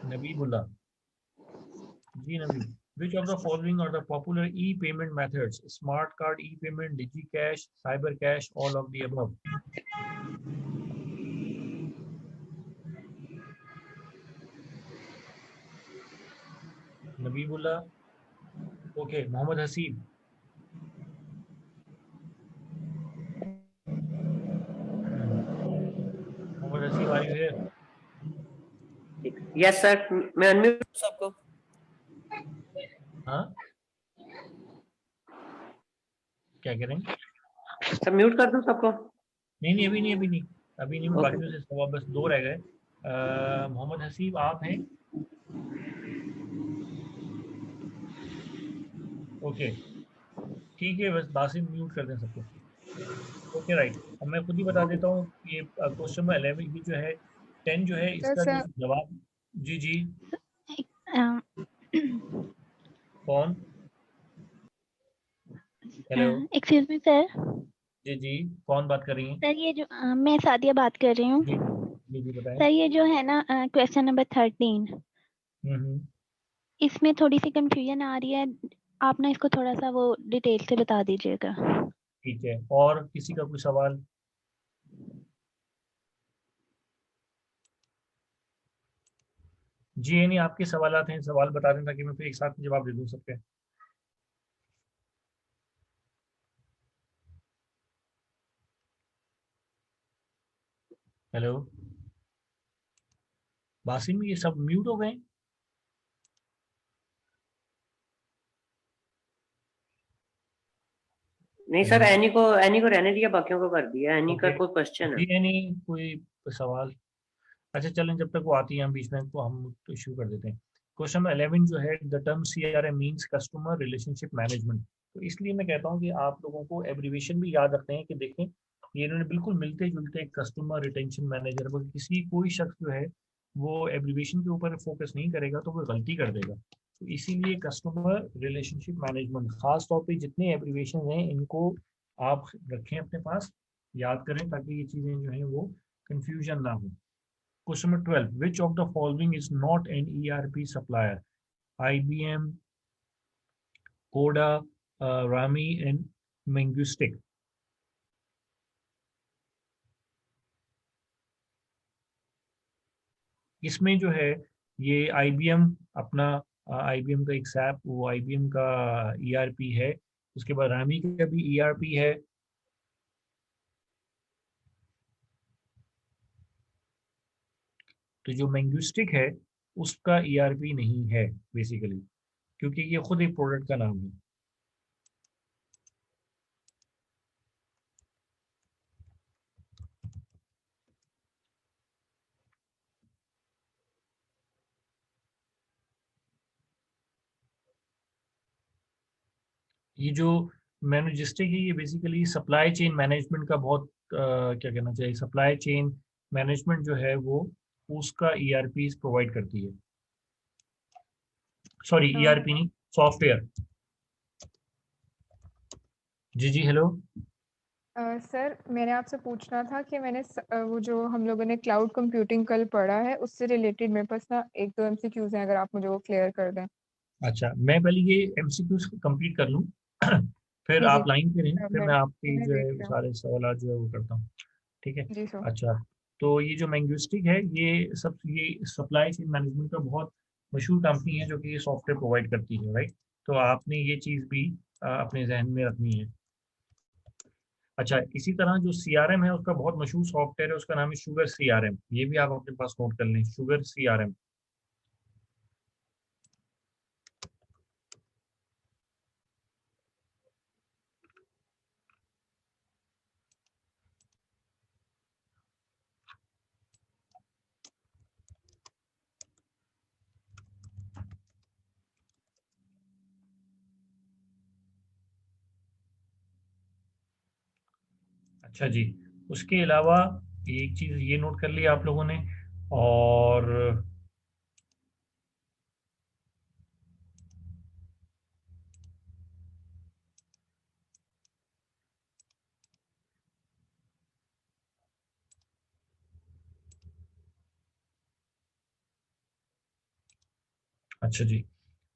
नबीबुल्ला ji Nabi, which of the following are the popular e-payment methods? Smart card e-payment, DigiCash, Cyber Cash, all of the above. Nabibulla, okay, Mohammad Haseeb, Mohammad Haseeb, are you here? Yes sir, मैं unmute सबको। हाँ, क्या कह रहे हैं? Sir mute कर दूं सबको? नहीं नहीं, अभी नहीं, अभी नहीं, अभी नहीं, मैं ओके। बाकियों से सवाल बस दो रह गए। मोहम्मद हसीब आप हैं? ओके, ठीक है, बस बासिम म्यूट कर दें सबको। ओके राइट, अब मैं खुद ही बता देता हूँ, ये क्वेश्चन नंबर 11 ये जो है 10 जो है सर इसका जो सर जवाब। जी जी, कौन? Hello, excuse me sir. जी जी, कौन बात कर रही हैं? सर ये जो मैं सादिया बात कर रही जी हूँ। जी जी, बताएं। सर ये जो है ना क्वेश्चन नंबर 13, हम्म, इसमें थोड़ी सी कंफ्यूजन आ रही है। आप ना इसको थोड़ा सा वो डिटेल से बता दीजिएगा। ठीक है, और किसी का कोई सवाल? जी नहीं, आपके सवालात हैं, सवाल बता दें ताकि मैं फिर एक साथ में जवाब दे दूं सबके। हेलो, बासिम, ये सब म्यूट हो गए? नहीं सर, हेलो, एनी को रहने दिया, बाकियों को कर दिया। एनी का ओके, कोई क्वेश्चन है? जी नहीं, कोई सवाल? अच्छा चलें, जब तक वो आती है हम बीच में तो हम तो शुरू कर देते हैं। क्वेश्चन नंबर 11 जो है, the term CRM means customer relationship management. तो इसलिए मैं कहता हूँ कि आप लोगों को एब्रीविएशन भी याद रखते हैं कि देखें, ये इन्होंने बिल्कुल मिलते जुलते कस्टमर रिटेंशन मैनेजर, अगर किसी कोई शख्स जो है वो एब्रीविएशन के ऊपर फोकस नहीं करेगा तो वो गलती कर देगा। तो इसीलिए कस्टमर रिलेशनशिप मैनेजमेंट, खास तौर पे जितने एब्रीविएशन हैं इनको आप रखें अपने पास, याद करें ताकि ये चीज़ें जो हैं वो कंफ्यूजन ना हो। Question number 12. Which of the following is not an ERP supplier? IBM, Coda, Rami, and Mangustic. इसमें जो है ये IBM अपना IBM का एक सैप, वो IBM का ERP है। उसके बाद रामी का भी ERP है। तो जो मैंगुस्टिक है उसका ERP नहीं है बेसिकली, क्योंकि ये खुद एक प्रोडक्ट का नाम है। ये जो मैनेजिस्टिक है ये बेसिकली सप्लाई चेन मैनेजमेंट का बहुत क्या कहना चाहिए, सप्लाई चेन मैनेजमेंट जो है वो उसका ERP प्रोवाइड करती है। सॉरी, ERP नहीं, सॉफ्टवेयर। जी जी, हेलो। सर मैंने आपसे पूछना था कि वो जो हम लोगों ने क्लाउड कंप्यूटिंग कल पढ़ा है उससे रिलेटेड मेरे पास ना एक दो MCQs हैं, अगर आप मुझे वो क्लियर कर दें। अच्छा, मैं पहले ये MCQs कंप्लीट कर लूँ फिर जी जी, आप लाइन पे रहें, फिर मैं आपकी मैं जो वेट है वो कर। सारे सवाल जो है वो करता हूँ। ठीक है। जी सर। अच्छा, तो ये जो मैंगुस्टिक है ये सप्लाई चेन मैनेजमेंट का बहुत मशहूर कंपनी है जो कि ये सॉफ्टवेयर प्रोवाइड करती है, राइट? तो आपने ये चीज़ भी अपने जहन में रखनी है। अच्छा, इसी तरह जो CRM है उसका बहुत मशहूर सॉफ्टवेयर है, उसका नाम है शुगर CRM। ये भी आप अपने पास नोट कर लें, शुगर CRM। अच्छा जी, उसके अलावा एक चीज़ ये नोट कर लिया आप लोगों ने, और अच्छा जी,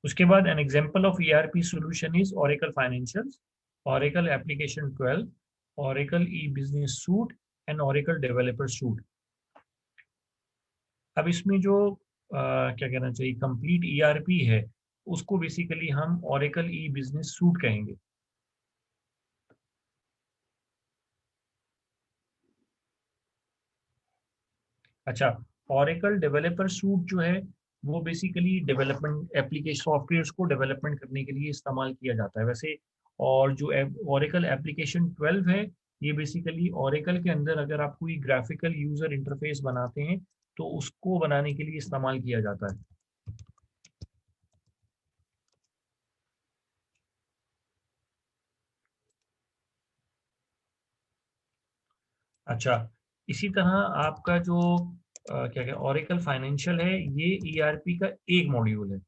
उसके बाद an example of ERP solution is Oracle financials, Oracle application 12, Oracle E business suit and Oracle developer suit. अब इसमें जो क्या कहना चाहिए, कंप्लीट ईआरपी है, उसको बेसिकली हम ओरेकल ई बिजनेस सूट कहेंगे। अच्छा, ओरेकल डेवलपर सूट जो है वो बेसिकली डेवलपमेंट एप्लीकेशन सॉफ्टवेयर को डेवलपमेंट करने के लिए इस्तेमाल किया जाता है वैसे। और जो ओरेकल एप्लीकेशन 12 है, ये बेसिकली ओरेकल के अंदर अगर आप कोई ग्राफिकल यूजर इंटरफेस बनाते हैं तो उसको बनाने के लिए इस्तेमाल किया जाता है। अच्छा, इसी तरह आपका जो क्या क्या ओरेकल फाइनेंशियल है, ये ईआरपी का एक मॉड्यूल है।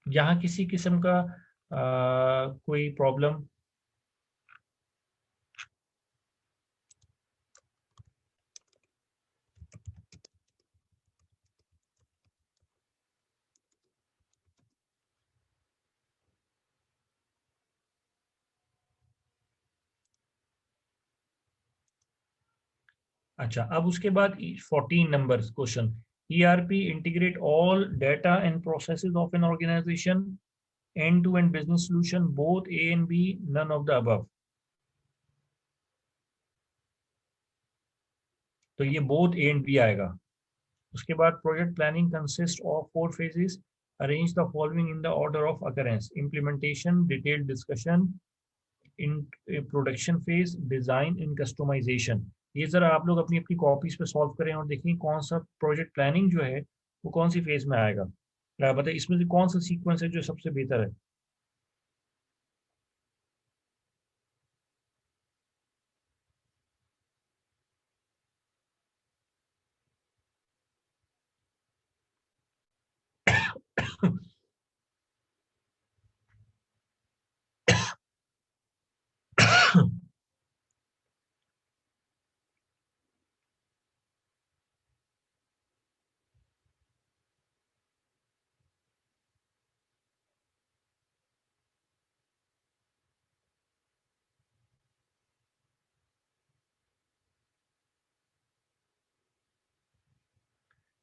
यहाँ किसी किस्म का कोई प्रॉब्लम? अच्छा, अब उसके बाद 14 number question, ERP integrate all data and processes of an organisation, end to end business solution both A and B, none of the above. तो ये बोथ ए एंड बी आएगा। उसके बाद project planning consist of 4 phases, arrange the following in the order of occurrence: implementation, detail discussion, in production phase, design in customisation. ये जरा आप लोग अपनी अपनी कॉपीज पे सॉल्व करें और देखें कौन सा प्रोजेक्ट प्लानिंग जो है वो कौन सी फेज में आएगा। बताइए इसमें से कौन सा सीक्वेंस है जो सबसे बेहतर है।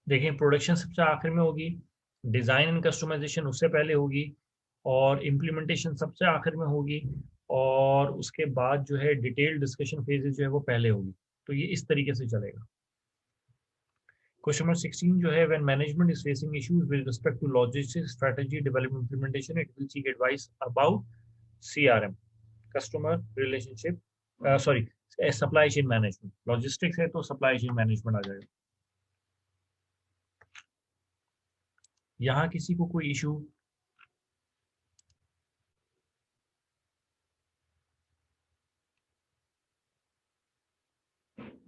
देखिए, प्रोडक्शन सबसे आखिर में होगी, डिज़ाइन एंड कस्टमाइजेशन उससे पहले होगी, और इम्प्लीमेंटेशन सबसे आखिर में होगी, और उसके बाद जो है डिटेल डिस्कशन फेजेस जो है वो पहले होगी। तो ये इस तरीके से चलेगा। क्वेश्चन नंबर 16 जो है, when management is facing issues with respect to logistics strategy development implementation, it will seek advice about CRM, customer relationship, sorry, supply chain management. Logistics है तो सप्लाई चेन मैनेजमेंट आ जाएगा। यहाँ किसी को कोई इशू?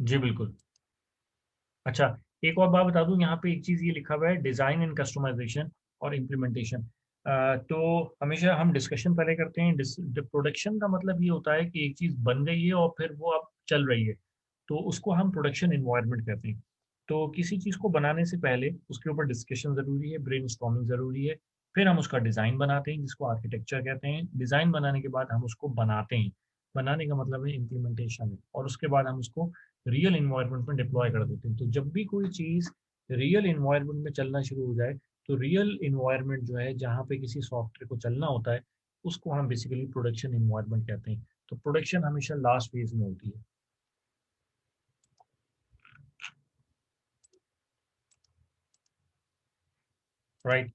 जी बिल्कुल। अच्छा, एक और बात बता दूं, यहाँ पे एक चीज़ ये लिखा हुआ है, डिज़ाइन एंड कस्टमाइजेशन और इम्प्लीमेंटेशन। तो हमेशा हम डिस्कशन पहले करते हैं। प्रोडक्शन का मतलब ये होता है कि एक चीज़ बन गई है और फिर वो अब चल रही है, तो उसको हम प्रोडक्शन इन्वायरमेंट कहते हैं। तो किसी चीज़ को बनाने से पहले उसके ऊपर डिस्कशन ज़रूरी है, ब्रेन ज़रूरी है, फिर हम उसका डिज़ाइन बनाते हैं जिसको आर्किटेक्चर कहते हैं। डिज़ाइन बनाने के बाद हम उसको बनाते हैं, बनाने का मतलब है इम्प्लीमेंटेशन है, और उसके बाद हम उसको रियल इन्वायरमेंट में डिप्लॉय कर देते हैं। तो जब भी कोई चीज़ रियल इन्वायरमेंट में चलना शुरू हो जाए, तो रियल इन्वायरमेंट जो है जहाँ पे किसी सॉफ्टवेयर को चलना होता है, उसको हम बेसिकली प्रोडक्शन इन्वायरमेंट कहते हैं। तो प्रोडक्शन हमेशा लास्ट फेज में होती है। राइट।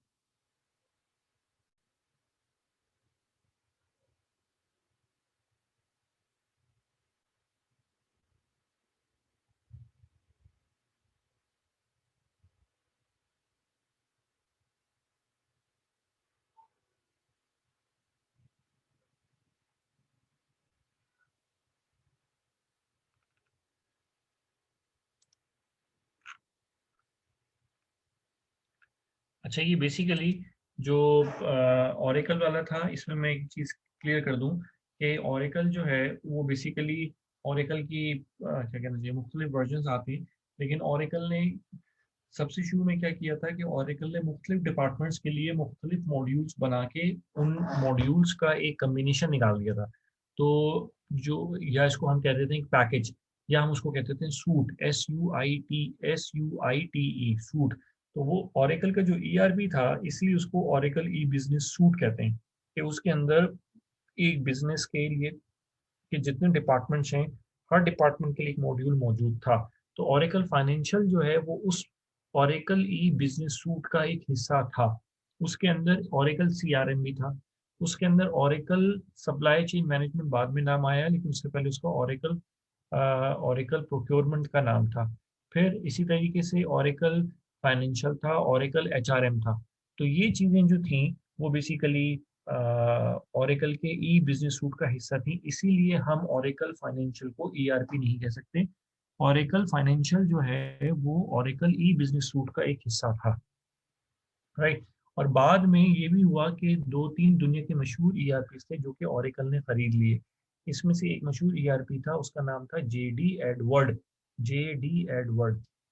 अच्छा, ये बेसिकली जो ओरेकल वाला था, इसमें मैं एक चीज़ क्लियर कर दूं कि ओरेकल जो है वो बेसिकली ओरेकल की क्या कहना चाहिए, मुख्तलिफ वर्जन्स आते हैं, लेकिन ओरेकल ने सबसे शुरू में क्या किया था कि ओरेकल ने मुख्तलिफ डिपार्टमेंट्स के लिए मुख्तलिफ मॉड्यूल्स बना के उन मॉड्यूल्स का एक कम्बिनेशन निकाल दिया था। तो जो, या इसको हम कहते थे एक पैकेज, या हम उसको कहते थे सूट, SUIT सूट। तो वो ओरेकल का जो ERP था, इसलिए उसको ओरेकल ई बिजनेस सूट कहते हैं, कि उसके अंदर एक बिजनेस के लिए कि जितने डिपार्टमेंट्स हैं, हर डिपार्टमेंट के लिए एक मॉड्यूल मौजूद था। तो ओरेकल फाइनेंशियल जो है वो उस ओरेकल ई बिजनेस सूट का एक हिस्सा था। उसके अंदर ओरेकल CRM भी था। उसके अंदर ओरेकल सप्लाई चेन मैनेजमेंट बाद में नाम आया, लेकिन उससे पहले उसका ओरेकल प्रोक्योरमेंट का नाम था। फिर इसी तरीके से ओरेकल फाइनेंशियल था, ओरेकल HRM था। तो ये चीज़ें जो थी वो बेसिकली ओरेकल के ई बिजनेस सूट का हिस्सा थी, इसीलिए हम ओरेकल फाइनेंशियल को ERP नहीं कह सकते। ओरेकल फाइनेंशियल जो है वो ओरेकल ई बिजनेस सूट का एक हिस्सा था, राइट। और बाद में ये भी हुआ कि 2-3 दुनिया के मशहूर ERP थे जो कि ओरेकल ने खरीद लिए। इसमें से एक मशहूर ERP था, उसका नाम था JD एडवर्ड।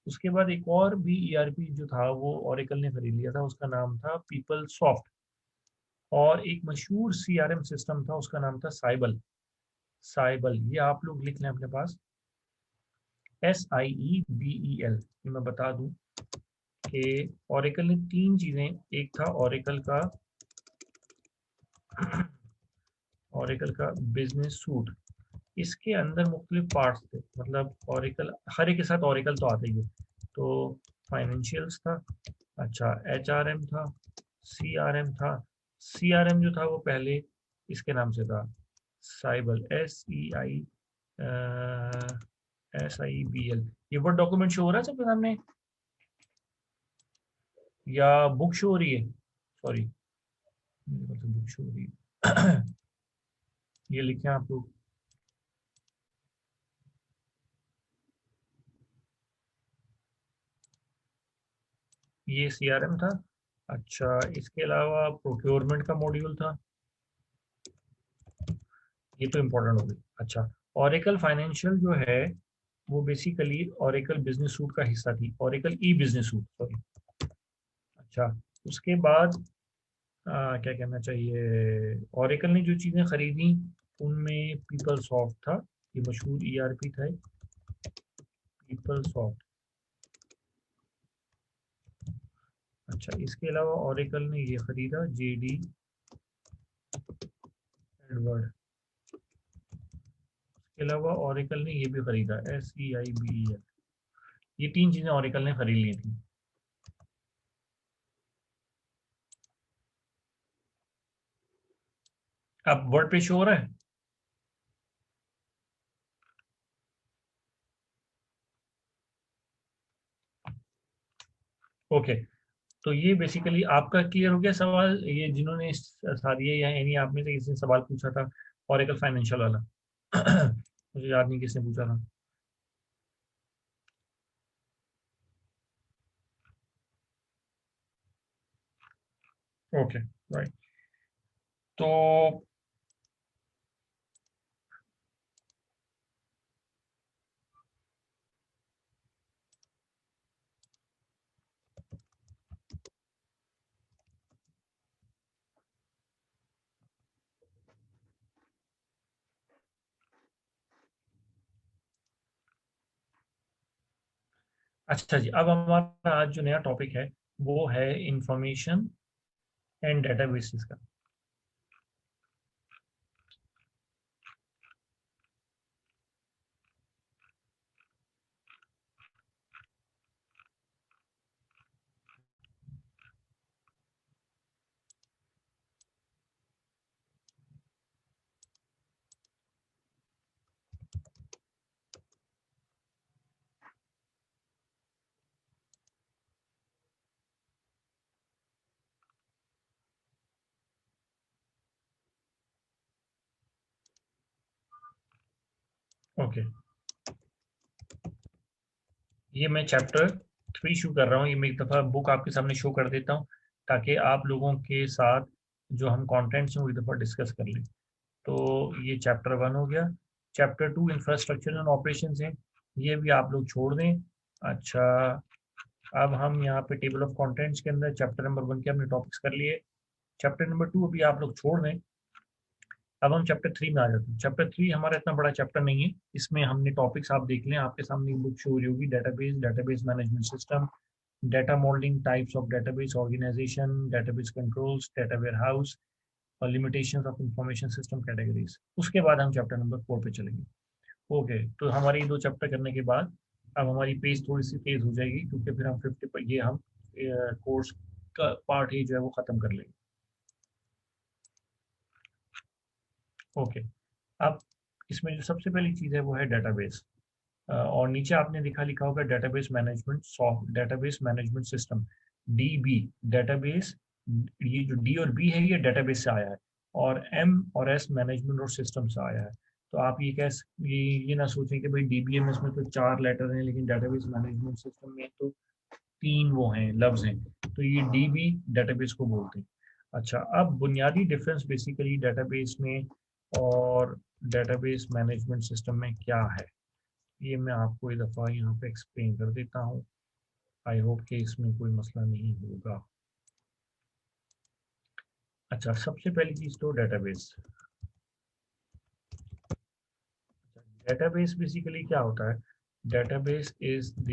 उसके बाद एक और भी ERP जो था वो ओरेकल ने खरीद लिया था, उसका नाम था पीपल सॉफ्ट। और एक मशहूर CRM सिस्टम था, उसका नाम था साइबल। ये आप लोग लिख लें अपने पास, SIEBEL। ये मैं बता दूं कि ओरेकल ने 3 चीजें, एक था ओरेकल का बिजनेस सूट, इसके अंदर मुख्तलिफ पार्ट्स थे, मतलब ओरेकल हर एक के साथ ओरेकल तो आता ही है। तो फाइनेंशियल्स था, अच्छा HRM था, CRM था। CRM जो था वो पहले इसके नाम से था साइबल, SIBL। ये वर्ड डॉक्यूमेंट शो हो रहा है सबके सामने या बुक शो हो रही है? सॉरी, बुक शो हो रही है। ये लिखें आप लोग। ये CRM था। अच्छा, इसके अलावा प्रोक्योरमेंट का मॉड्यूल था, ये तो इम्पोर्टेंट हो गई। अच्छा, ओरेकल फाइनेंशियल जो है वो बेसिकली ओरेकल बिजनेस सूट का हिस्सा थी, ओरेकल ई बिजनेस सूट, सॉरी। अच्छा, उसके बाद क्या कहना चाहिए, ओरेकल ने जो चीज़ें खरीदी उनमें पीपल सॉफ्ट था, ये मशहूर ERP था पीपल सॉफ्ट। अच्छा, इसके अलावा ओरेकल ने ये खरीदा JD एडवर्ड। इसके अलावा ओरेकल ने ये भी खरीदा SEIBEL। ये 3 चीज़ें ओरेकल ने खरीद ली थी। अब वर्ड पे शो हो रहा है? ओके, तो ये बेसिकली आपका क्लियर हो गया सवाल, ये जिन्होंने सादिया या यानी आप में से किसी ने सवाल पूछा था ओरेकल फाइनेंशियल वाला। मुझे याद नहीं किसने पूछा था। Okay, right. तो अच्छा जी, अब हमारा आज जो नया टॉपिक है वो है इंफॉर्मेशन एंड डेटाबेसेस का। ओके, ये मैं चैप्टर 3 शो कर रहा हूँ। ये मैं एक दफ़ा बुक आपके सामने शो कर देता हूँ ताकि आप लोगों के साथ जो हम कंटेंट्स हैं वो एक दफ़ा डिस्कस कर लें। तो ये चैप्टर 1 हो गया। चैप्टर 2 इंफ्रास्ट्रक्चर एंड ऑपरेशंस है, ये भी आप लोग छोड़ दें। अच्छा, अब हम यहाँ पे टेबल ऑफ कंटेंट्स के अंदर चैप्टर नंबर 1 के हमने टॉपिक्स कर लिए। चैप्टर नंबर 2 अभी आप लोग छोड़ दें। अब हम चैप्टर 3 में आ जाते हैं। चैप्टर 3 हमारा इतना बड़ा चैप्टर नहीं है, इसमें हमने टॉपिक्स आप देख लें, आपके सामने बुक शो हो रही होगी, database, database management system, data modeling, types of database organization, database controls, data warehouse और limitations of information system categories। उसके बाद हम चैप्टर नंबर 4 पे चलेंगे। ओके, तो हमारी 2 चैप्टर करने के बाद अब हमारी पेज थोड़ी सी तेज हो जाएगी, क्योंकि फिर हम 50 पर ये हम कोर्स का पार्ट ही जो है वो ख़त्म कर लेंगे। ओके, अब इसमें जो सबसे पहली चीज़ है वो है डेटाबेस, और नीचे आपने लिखा होगा database management soft, database management system, dB, database. ये जो डी और बी है ये डेटाबेस से आया है, और एम और एस मैनेजमेंट और सिस्टम से आया है। तो आप ये ना सोचें कि भाई डीबीएमएस में तो 4 लेटर हैं, लेकिन डेटाबेस मैनेजमेंट सिस्टम में तो 3 वो हैं, लफ्ज हैं। तो ये डीबी डेटाबेस को बोलते हैं। अच्छा, अब बुनियादी डिफरेंस बेसिकली डेटाबेस में और डेटाबेस मैनेजमेंट सिस्टम में क्या है, ये मैं आपको एक दफ़ा यहाँ पे एक्सप्लेन कर देता हूँ। आई होप कि इसमें कोई मसला नहीं होगा। अच्छा, सबसे पहली चीज़ तो डेटाबेस। डेटाबेस बेसिकली क्या होता है? डेटाबेस इज द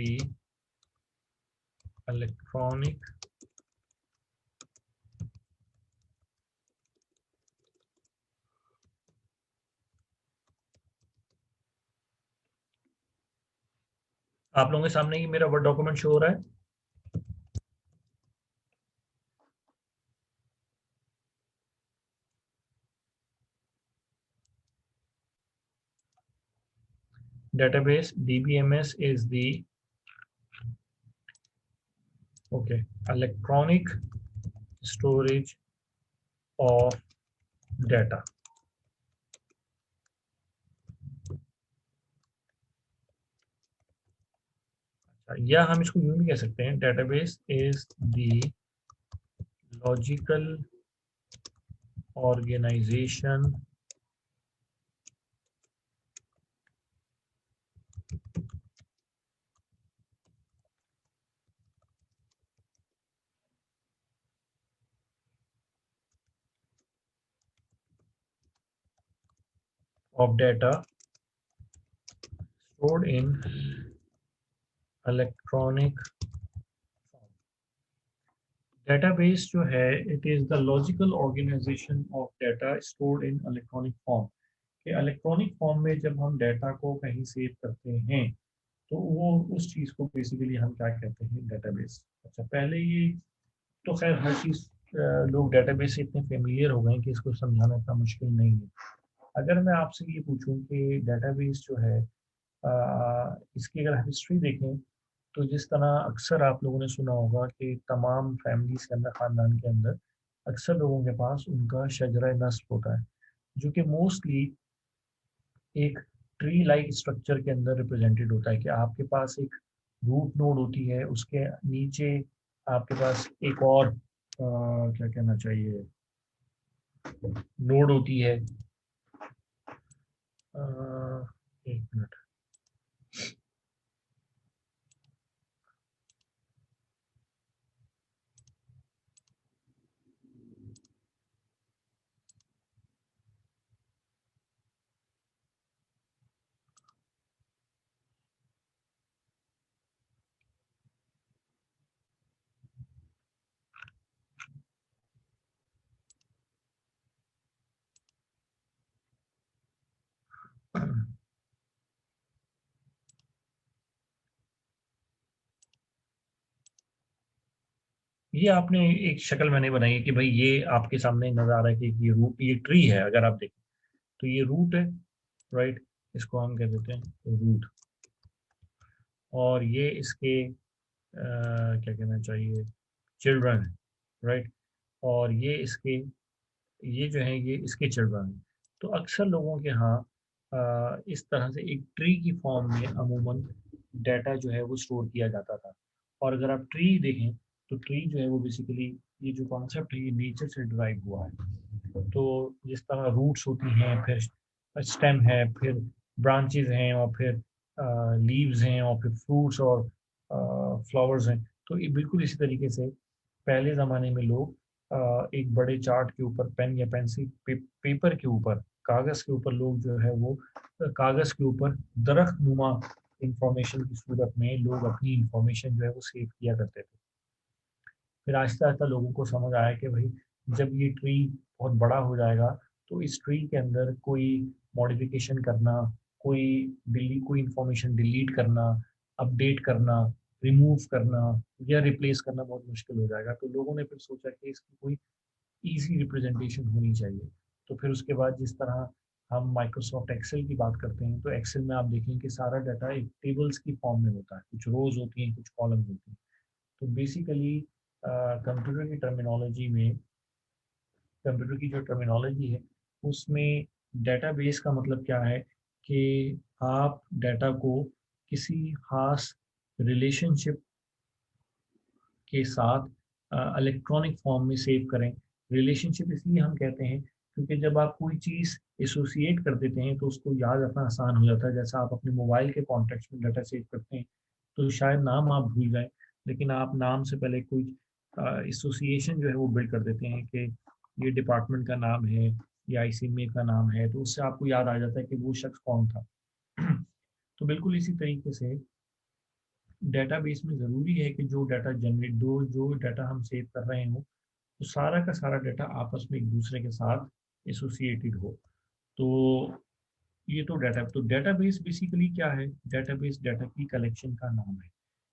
इलेक्ट्रॉनिक आप लोगों के सामने ही मेरा वर्ड डॉक्यूमेंट शो हो रहा है। Database DBMS is the electronic storage of data। या हम इसको यूं भी कह सकते हैं, database is the logical organisation of data stored in electronic form। database जो है, it is the logical organization of data stored in electronic form। कि इलेक्ट्रॉनिक फॉर्म में जब हम डाटा को कहीं सेव करते हैं तो वो उस चीज़ को बेसिकली हम क्या कहते हैं, डेटाबेस। अच्छा, पहले ये तो खैर हर चीज़ लोग डेटाबेस से इतने फेमिलियर हो गए हैं कि इसको समझाना इतना मुश्किल नहीं है। अगर मैं आपसे ये पूछूं कि डेटाबेस जो है इसकी अगर हिस्ट्री देखें, तो जिस तरह अक्सर आप लोगों ने सुना होगा कि तमाम फैमिलीज के अंदर, ख़ानदान के अंदर अक्सर लोगों के पास उनका शजरा नस्ब होता है, जो कि मोस्टली एक ट्री लाइक स्ट्रक्चर के अंदर रिप्रेजेंटेड होता है। कि आपके पास एक रूट नोड होती है, उसके नीचे आपके पास एक और क्या कहना चाहिए, नोड होती है। एक मिनट, ये आपने एक शक्ल मैंने बनाई है कि भाई ये आपके सामने नजर आ रहा है कि ये रूट, ये ट्री है। अगर आप देखें तो ये रूट है, राइट, इसको हम कह देते हैं रूट। और ये इसके क्या कहना चाहिए, चिल्ड्रन है, राइट। और ये जो है ये इसके चिल्ड्रन हैं। तो अक्सर लोगों के यहाँ इस तरह से एक ट्री की फॉर्म में अमूमन डाटा जो है वो स्टोर किया जाता था। और अगर आप ट्री देखें तो ट्री जो है वो बेसिकली ये जो कॉन्सेप्ट है ये नेचर से ड्राइव हुआ है। तो जिस तरह रूट्स होती हैं, फिर स्टेम है, फिर ब्रांचेज हैं, और फिर लीव्स हैं, और फिर फ्रूट्स और फ्लावर्स हैं, तो ये बिल्कुल इसी तरीके से पहले ज़माने में लोग एक बड़े चार्ट के ऊपर पेन या पेंसिल पेपर के ऊपर, कागज़ के ऊपर लोग जो है वो कागज़ के ऊपर दरख्त नुमा इंफॉर्मेशन की सूरत में लोग अपनी इंफॉर्मेशन जो है वो सेव किया करते थे। फिर आहिस्ता आहिस्ता लोगों को समझ आया कि भाई जब ये ट्री बहुत बड़ा हो जाएगा तो इस ट्री के अंदर कोई मॉडिफिकेशन करना, कोई इंफॉर्मेशन डिलीट करना, अपडेट करना, रिमूव करना या रिप्लेस करना बहुत मुश्किल हो जाएगा। तो लोगों ने फिर सोचा कि इसकी कोई ईजी रिप्रेजेंटेशन होनी चाहिए। तो फिर उसके बाद जिस तरह हम माइक्रोसॉफ्ट एक्सेल की बात करते हैं, तो एक्सेल में आप देखें कि सारा डाटा एक टेबल्स की फॉर्म में होता है, कुछ रोज होती हैं, कुछ कॉलम्स होती हैं। तो बेसिकली कंप्यूटर की टर्मिनोलॉजी में, कंप्यूटर की जो टर्मिनोलॉजी है उसमें डेटाबेस का मतलब क्या है कि आप डाटा को किसी खास रिलेशनशिप के साथ इलेक्ट्रॉनिक फॉर्म में सेव करें। रिलेशनशिप इसलिए हम कहते हैं क्योंकि जब आप कोई चीज़ एसोसिएट कर देते हैं तो उसको याद रखना आसान हो जाता है। जैसा आप अपने मोबाइल के कॉन्टेक्ट्स में डाटा सेव करते हैं तो शायद नाम आप भूल जाएं, लेकिन आप नाम से पहले कोई एसोसिएशन जो है वो बिल्ड कर देते हैं कि ये डिपार्टमेंट का नाम है या आईसीएमए का नाम है, तो उससे आपको याद आ जाता है कि वो शख्स कौन था। तो बिल्कुल इसी तरीके से डेटाबेस में ज़रूरी है कि जो डाटा हम सेव कर रहे हो तो सारा का सारा डाटा आपस में एक दूसरे के साथ एसोसिएटेड हो। तो ये तो डेटाबेस बेसिकली क्या है? डेटाबेस डाटा की कलेक्शन का नाम है।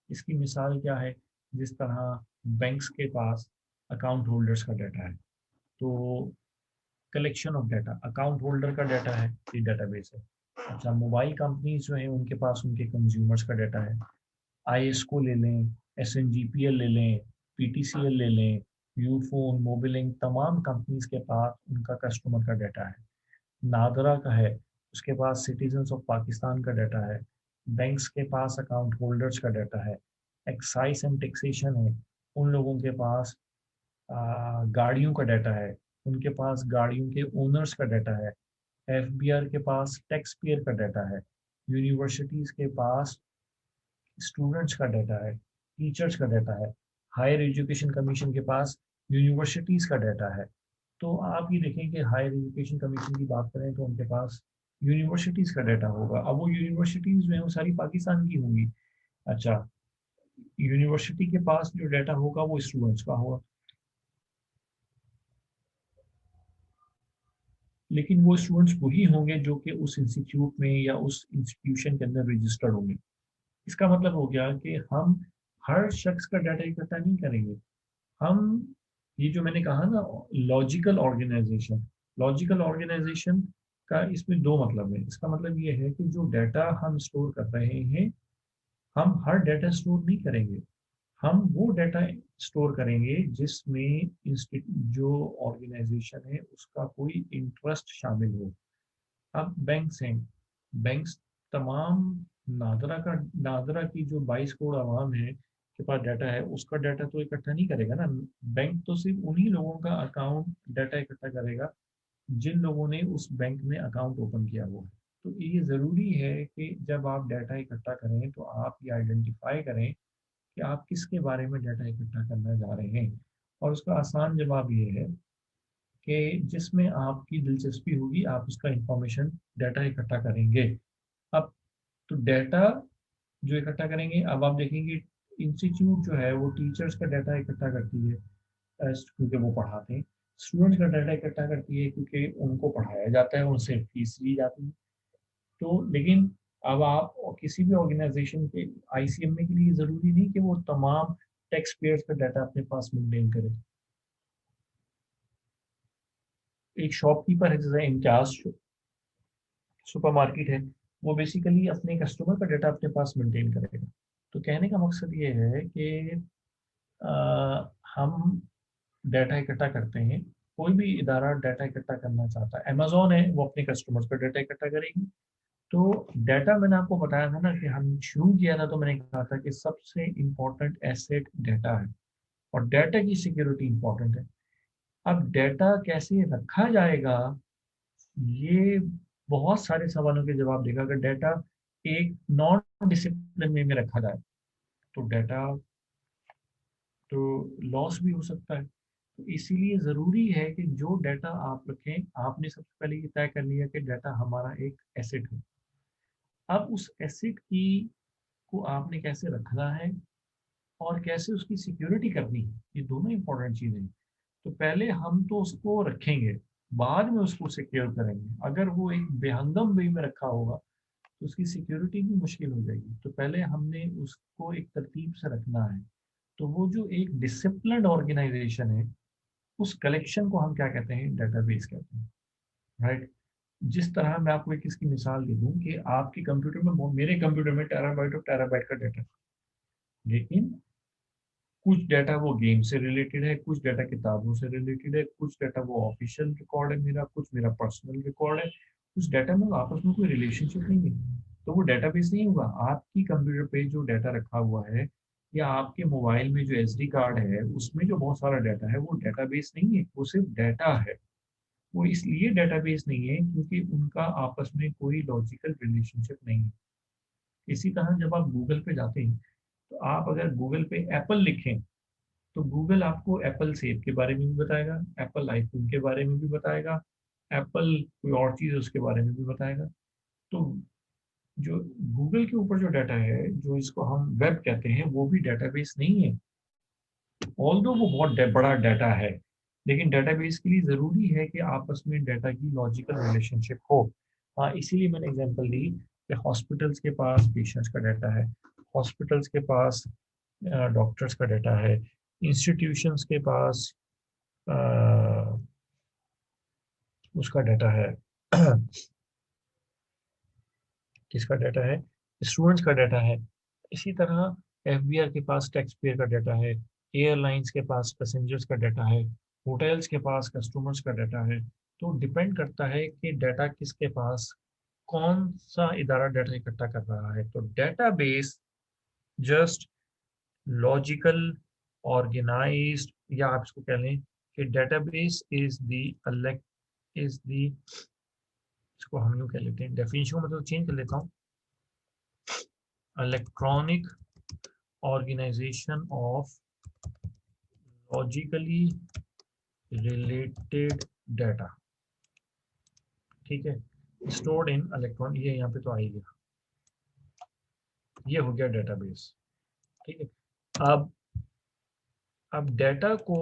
इसकी मिसाल क्या है? जिस तरह बैंक्स के पास अकाउंट होल्डर्स का डाटा है, तो collection of data, account holder का डाटा है, ये डाटाबेस है। अच्छा, मोबाइल कंपनीज जो हैं उनके पास उनके कंज्यूमर्स का डाटा है। आईएसको ले लें, एसएनजीपीएल ले लें, पीटीसीएल ले लें, यूफोन, मोबिलिंक, तमाम कंपनीज के पास उनका कस्टमर का डाटा है। नादरा का है, उसके पास सिटीजन्स ऑफ पाकिस्तान का डाटा है। बैंक्स के पास अकाउंट होल्डर्स का डाटा है। एक्साइज एंड टैक्सेशन है, उन लोगों के पास गाड़ियों का डाटा है, उनके पास गाड़ियों के ओनर्स का डाटा है। एफबीआर के पास टैक्स पेयर का डाटा है। यूनिवर्सिटीज़ के पास स्टूडेंट्स का डाटा है, टीचर्स का डाटा है। हायर एजुकेशन कमीशन के पास यूनिवर्सिटीज़ का डाटा है। तो आप ये देखें कि हायर एजुकेशन कमीशन की बात करें तो उनके पास यूनिवर्सिटीज़ का डाटा होगा। अब वो यूनिवर्सिटीज़ जो है वो सारी पाकिस्तान की होंगी। अच्छा, यूनिवर्सिटी के पास जो डाटा होगा वो स्टूडेंट्स का होगा, लेकिन वो स्टूडेंट्स वही होंगे जो कि उस इंस्टीट्यूट में या उस इंस्टीट्यूशन के अंदर रजिस्टर्ड होंगे। इसका मतलब हो गया कि हम हर शख्स का डाटा इकट्ठा नहीं करेंगे। हम, ये जो मैंने कहा ना, लॉजिकल ऑर्गेनाइजेशन, लॉजिकल ऑर्गेनाइजेशन का इसमें दो मतलब है। इसका मतलब ये है कि जो डाटा हम स्टोर कर रहे हैं, हम हर डाटा स्टोर नहीं करेंगे। हम वो डाटा स्टोर करेंगे जिसमें जो ऑर्गेनाइजेशन है उसका कोई इंटरेस्ट शामिल हो। अब बैंक्स हैं, बैंक्स तमाम नादरा की जो 22 करोड़ आवाम है के पास डाटा है, उसका डाटा तो इकट्ठा नहीं करेगा ना। बैंक तो सिर्फ उन्हीं लोगों का अकाउंट डाटा इकट्ठा करेगा जिन लोगों ने उस बैंक में अकाउंट ओपन किया हुआ है। तो ये ज़रूरी है कि जब आप डाटा इकट्ठा करें तो आप ये आइडेंटिफाई करें कि आप किसके बारे में डाटा इकट्ठा करना जा रहे हैं। और उसका आसान जवाब ये है कि जिसमें आपकी दिलचस्पी होगी आप उसका इंफॉर्मेशन डाटा इकट्ठा करेंगे। अब तो डाटा जो इकट्ठा करेंगे, अब आप देखेंगे इंस्टीट्यूट जो है वो टीचर्स का डाटा इकट्ठा करती है क्योंकि वो पढ़ाते हैं। स्टूडेंट्स का डाटा इकट्ठा करती है क्योंकि उनको पढ़ाया जाता है, उनसे फीस ली जाती है। तो लेकिन अब आप किसी भी ऑर्गेनाइजेशन के आईसीएमए के लिए ज़रूरी नहीं कि वो तमाम टैक्स पेयर्स का डाटा अपने पास मेंटेन करे। एक शॉपकीपर है जैसे इम्तियाज सुपरमार्केट है, वो बेसिकली अपने कस्टमर का डाटा अपने पास मेंटेन करेगा। तो कहने का मकसद ये है कि हम डाटा इकट्ठा करते हैं, कोई भी इदारा डाटा इकट्ठा करना चाहता है, अमेजोन है वो अपने कस्टमर्स का डाटा इकट्ठा करेगी। तो डाटा मैंने आपको बताया था ना कि हम शुरू किया था तो मैंने कहा था कि सबसे इम्पोर्टेंट एसेट डाटा है। और डाटा की सिक्योरिटी इंपॉर्टेंट है। अब डाटा कैसे रखा जाएगा, ये बहुत सारे सवालों के जवाब देगा। अगर डाटा एक नॉन डिसिप्लिन वे में रखा जाए तो डाटा तो लॉस भी हो सकता है। तो इसीलिए ज़रूरी है कि जो डाटा आप रखें, आपने सबसे पहले ये तय कर लिया कि डाटा हमारा एक एसेट है। अब उस एसेट की को आपने कैसे रखना है और कैसे उसकी सिक्योरिटी करनी है, ये दोनों इंपॉर्टेंट चीज़ें हैं। तो पहले हम तो उसको रखेंगे, बाद में उसको सिक्योर करेंगे। अगर वो एक बेहंगम वे में रखा होगा तो उसकी सिक्योरिटी भी मुश्किल हो जाएगी। तो पहले हमने उसको एक तरतीब से रखना है। तो वो जो एक डिसिप्लिन्ड ऑर्गेनाइजेशन है, उस कलेक्शन को हम क्या कहते हैं, डेटाबेस कहते हैं, राइट। जिस तरह मैं आपको एक इसकी मिसाल दे दूं कि आपके कंप्यूटर में, मेरे कंप्यूटर में टेराबाइट और टेराबाइट का डाटा है, लेकिन कुछ डाटा वो गेम से रिलेटेड है, कुछ डाटा किताबों से रिलेटेड है, कुछ डाटा वो ऑफिशियल रिकॉर्ड है मेरा, कुछ मेरा पर्सनल रिकॉर्ड है। उस डाटा में आपस में कोई रिलेशनशिप नहीं है, तो वो डाटाबेस नहीं होगा। आपकी कंप्यूटर पे जो डाटा रखा हुआ है या आपके मोबाइल में जो एसडी कार्ड है उसमें जो बहुत सारा डाटा है, वो डाटाबेस नहीं है, वो सिर्फ डाटा है। वो इसलिए डेटाबेस नहीं है क्योंकि उनका आपस में कोई लॉजिकल रिलेशनशिप नहीं है। इसी तरह जब आप गूगल पे जाते हैं, तो आप अगर गूगल पे एप्पल लिखें तो गूगल आपको एप्पल सेब के बारे में भी बताएगा, एप्पल आईफोन के बारे में भी बताएगा, एप्पल कोई और चीज़ उसके बारे में भी बताएगा। तो जो गूगल के ऊपर जो डाटा है, जो इसको हम वेब कहते हैं, वो भी डेटाबेस नहीं है। ऑल्दो वो बहुत बड़ा डाटा है, लेकिन डेटाबेस के लिए ज़रूरी है कि आपस में डाटा की लॉजिकल रिलेशनशिप हो। हाँ, इसीलिए मैंने एग्जांपल दी कि हॉस्पिटल्स के पास पेशेंट्स का डाटा है, हॉस्पिटल्स के पास डॉक्टर्स का डाटा है, इंस्टीट्यूशंस के पास अ, उसका डाटा है किसका डाटा है, स्टूडेंट्स का डाटा है। इसी तरह एफबीआर के पास टैक्स पेयर का डाटा है, एयरलाइंस के पास पैसेंजर्स का डाटा है, होटल्स के पास कस्टमर्स का डाटा है। तो डिपेंड करता है कि डाटा किसके पास, कौन सा इदारा डाटा इकट्ठा कर रहा है। तो डेटाबेस जस्ट लॉजिकल ऑर्गेनाइज्ड, या आप इसको कह लें कि डेटाबेस इज द इसको हम यूँ कह लेते हैं, डेफिनेशन को मतलब चेंज कर लेता हूँ, electronic organisation of logically related data. ठीक है, स्टोर्ड इन इलेक्ट्रॉन, ये यहाँ पे तो आ ही गया, ये हो गया डेटाबेस। ठीक है, अब अब डाटा को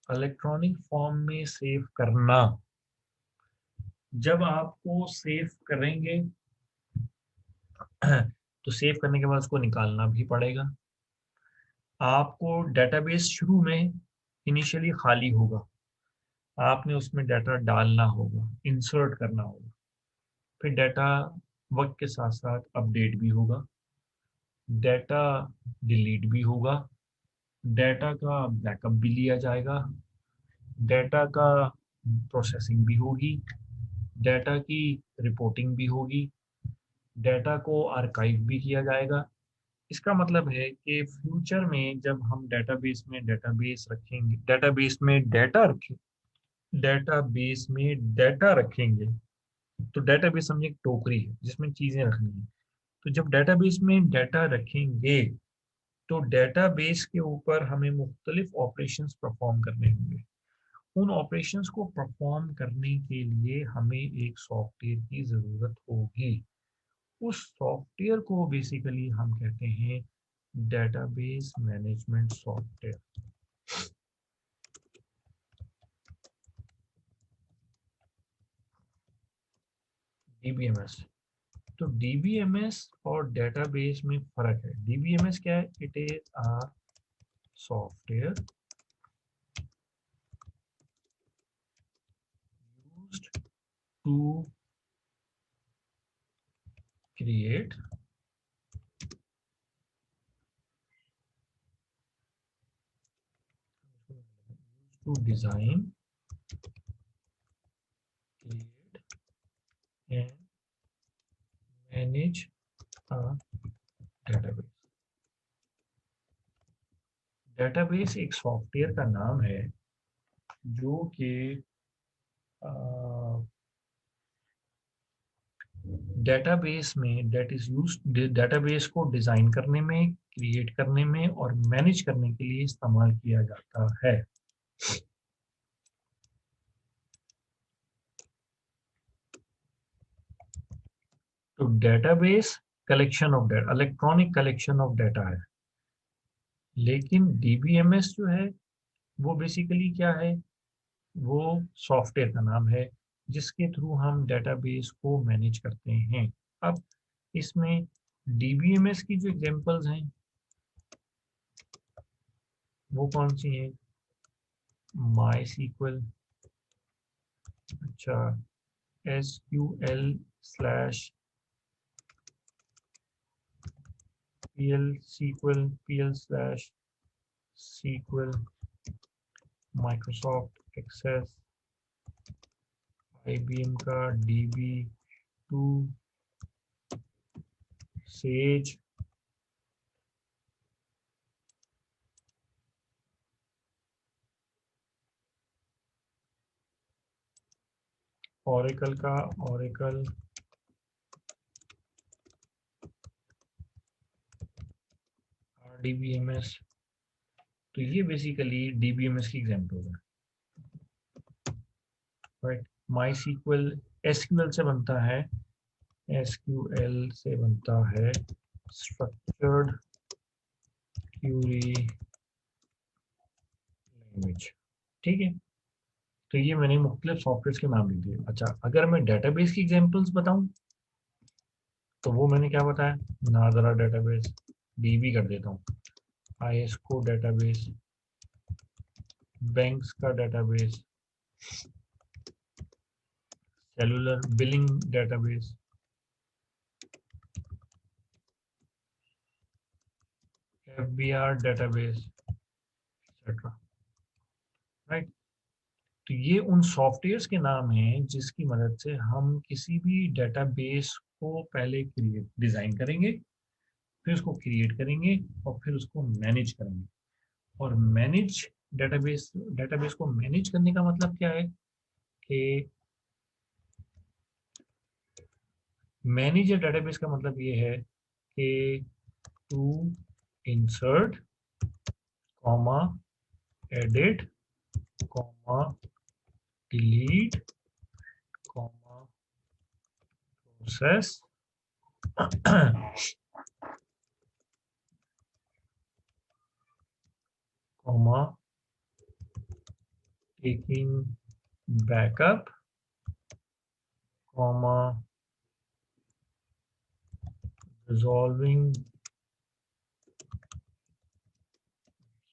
इलेक्ट्रॉनिक फॉर्म में सेव करना, जब आपको सेव करेंगे तो सेव करने के बाद उसको निकालना भी पड़ेगा। आपको डेटाबेस शुरू में इनिशियली खाली होगा, आपने उसमें डाटा डालना होगा, इंसर्ट करना होगा, फिर डाटा वक्त के साथ साथ अपडेट भी होगा, डाटा डिलीट भी होगा, डाटा का बैकअप भी लिया जाएगा, डाटा का प्रोसेसिंग भी होगी, डाटा की रिपोर्टिंग भी होगी, डाटा को आर्काइव भी किया जाएगा। इसका मतलब है कि फ्यूचर में जब हम डेटाबेस रखेंगे, डेटाबेस में डाटा रखेंगे, तो डेटाबेस समझे एक टोकरी है जिसमें चीजें रखनी है। तो जब डेटाबेस में डाटा रखेंगे तो डेटाबेस के ऊपर हमें मुख्तलिफ ऑपरेशंस परफॉर्म करने होंगे। उन ऑपरेशंस को परफॉर्म करने के लिए हमें एक सॉफ्टवेयर की ज़रूरत होगी। उस सॉफ्टवेयर को बेसिकली हम कहते हैं डेटाबेस मैनेजमेंट सॉफ्टवेयर, डीबीएमएस। तो डीबीएमएस और डेटाबेस में फ़र्क है। डीबीएमएस क्या है? It is a software used to create to design, create and manage a database. Database एक सॉफ्टवेयर का नाम है जो कि डेटाबेस में डेटाबेस को डिज़ाइन करने में, क्रिएट करने में और मैनेज करने के लिए इस्तेमाल किया जाता है। तो database collection of data, electronic collection of data है। लेकिन डीबीएमएस जो है वो बेसिकली क्या है, वो सॉफ्टवेयर का नाम है जिसके थ्रू हम डेटाबेस को मैनेज करते हैं। अब इसमें डीबीएमएस की जो एग्जांपल्स हैं वो कौन सी हैं? माई सीक्वल, अच्छा, SQL slash PL SQL, PL slash SQL, Microsoft Access, IBM का DB2, सेज, ओरेकल का ओरेकल, RDBMS। तो ये बेसिकली DBMS की एग्जांपल है, राइट। माई सीक्वल एसक्यूएल से बनता है, एसक्यूएल से बनता है स्ट्रक्चर्ड क्यूरी लैंग्वेज, ठीक है। तो ये मैंने मुख्तलिफ सॉफ्टवेयर के नाम लिख दिए। अच्छा, अगर मैं डेटाबेस की एग्जांपल्स बताऊं तो वो मैंने क्या बताया, नाजरा डेटाबेस, DB कर देता हूँ, आईएसको डेटाबेस, बैंक्स का database, cellular billing database, FBR database, etcetera, right. तो ये उन सॉफ्टवेयर्स के नाम हैं जिसकी मदद से हम किसी भी डेटाबेस को पहले क्रिएट डिज़ाइन करेंगे, फिर उसको क्रिएट करेंगे और फिर उसको मैनेज करेंगे। और मैनेज डेटाबेस को मैनेज करने का मतलब क्या है कि मैनेज डेटाबेस का मतलब ये है कि to insert, comma, edit, comma, delete, comma, process, comma, taking backup, comma, resolving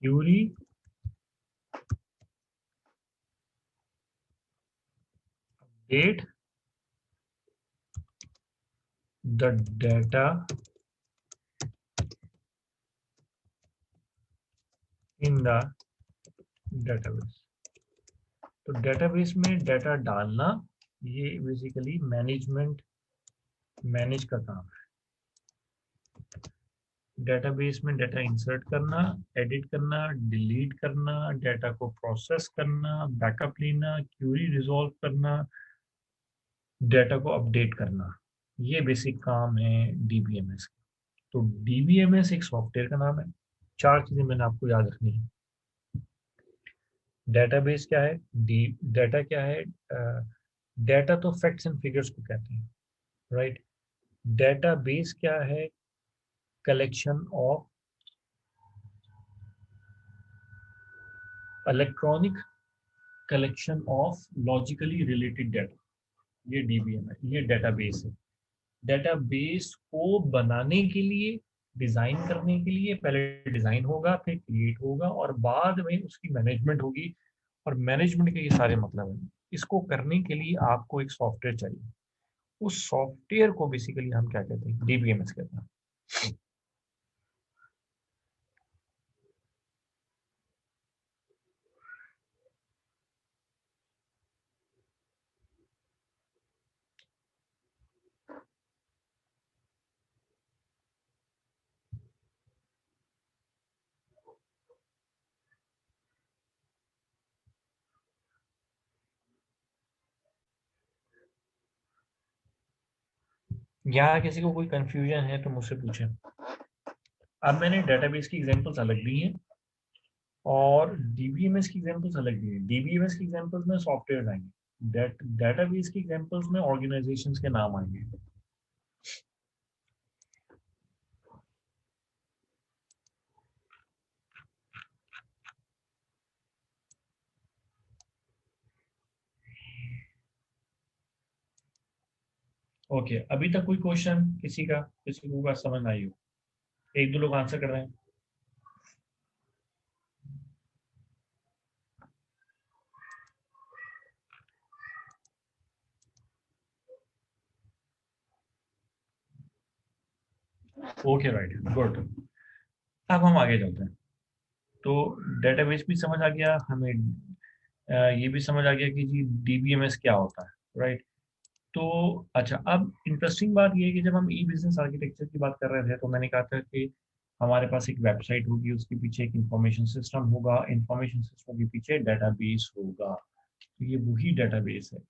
query, update the data in the database। तो डेटाबेस में डाटा डालना ये बेसिकली मैनेज का काम है। डेटाबेस में डाटा इंसर्ट करना, एडिट करना, डिलीट करना, डाटा को प्रोसेस करना, बैकअप लेना, क्यूरी रिजॉल्व करना, डाटा को अपडेट करना, ये बेसिक काम है डीबीएमएस का। तो डीबीएमएस एक सॉफ्टवेयर का नाम है। चार चीजें मैंने आपको याद रखनी है। डेटाबेस क्या है, डाटा क्या है, डाटा तो फैक्ट्स एंड फिगर्स को कहते हैं, राइट। डेटाबेस क्या है, collection of electronic collection of logically related data, ये डीबीएम है, ये डेटाबेस है। डेटाबेस को बनाने के लिए, डिजाइन करने के लिए पहले डिजाइन होगा, फिर क्रिएट होगा और बाद में उसकी मैनेजमेंट होगी। और मैनेजमेंट के ये सारे मतलब हैं। इसको करने के लिए आपको एक सॉफ्टवेयर चाहिए, उस सॉफ्टवेयर को बेसिकली हम क्या कहते हैं, डीबीएमएस कहते हैं। यहाँ किसी को कोई कंफ्यूजन है तो मुझसे पूछें। अब मैंने डेटाबेस की एग्जांपल्स अलग दी हैं और डीबीएमएस की एग्जांपल्स अलग दी हैं। डीबीएमएस की एग्जांपल्स में सॉफ्टवेयर आएंगे, डेटाबेस की एग्जांपल्स में ऑर्गेनाइजेशंस के नाम आएंगे। ओके, अभी तक कोई क्वेश्चन किसी को बात समझ आई हो? एक दो लोग आंसर कर रहे हैं। Okay right, good. अब हम आगे चलते हैं। तो डेटाबेस भी समझ आ गया हमें, ये भी समझ आ गया कि जी डीबीएमएस क्या होता है, राइट। तो अच्छा, अब इंटरेस्टिंग बात ये है कि जब हम ई बिजनेस आर्किटेक्चर की बात कर रहे थे तो मैंने कहा था कि हमारे पास एक वेबसाइट होगी, उसके पीछे एक इंफॉर्मेशन सिस्टम होगा, इंफॉर्मेशन सिस्टम के पीछे डेटाबेस होगा। तो ये वही डेटाबेस है,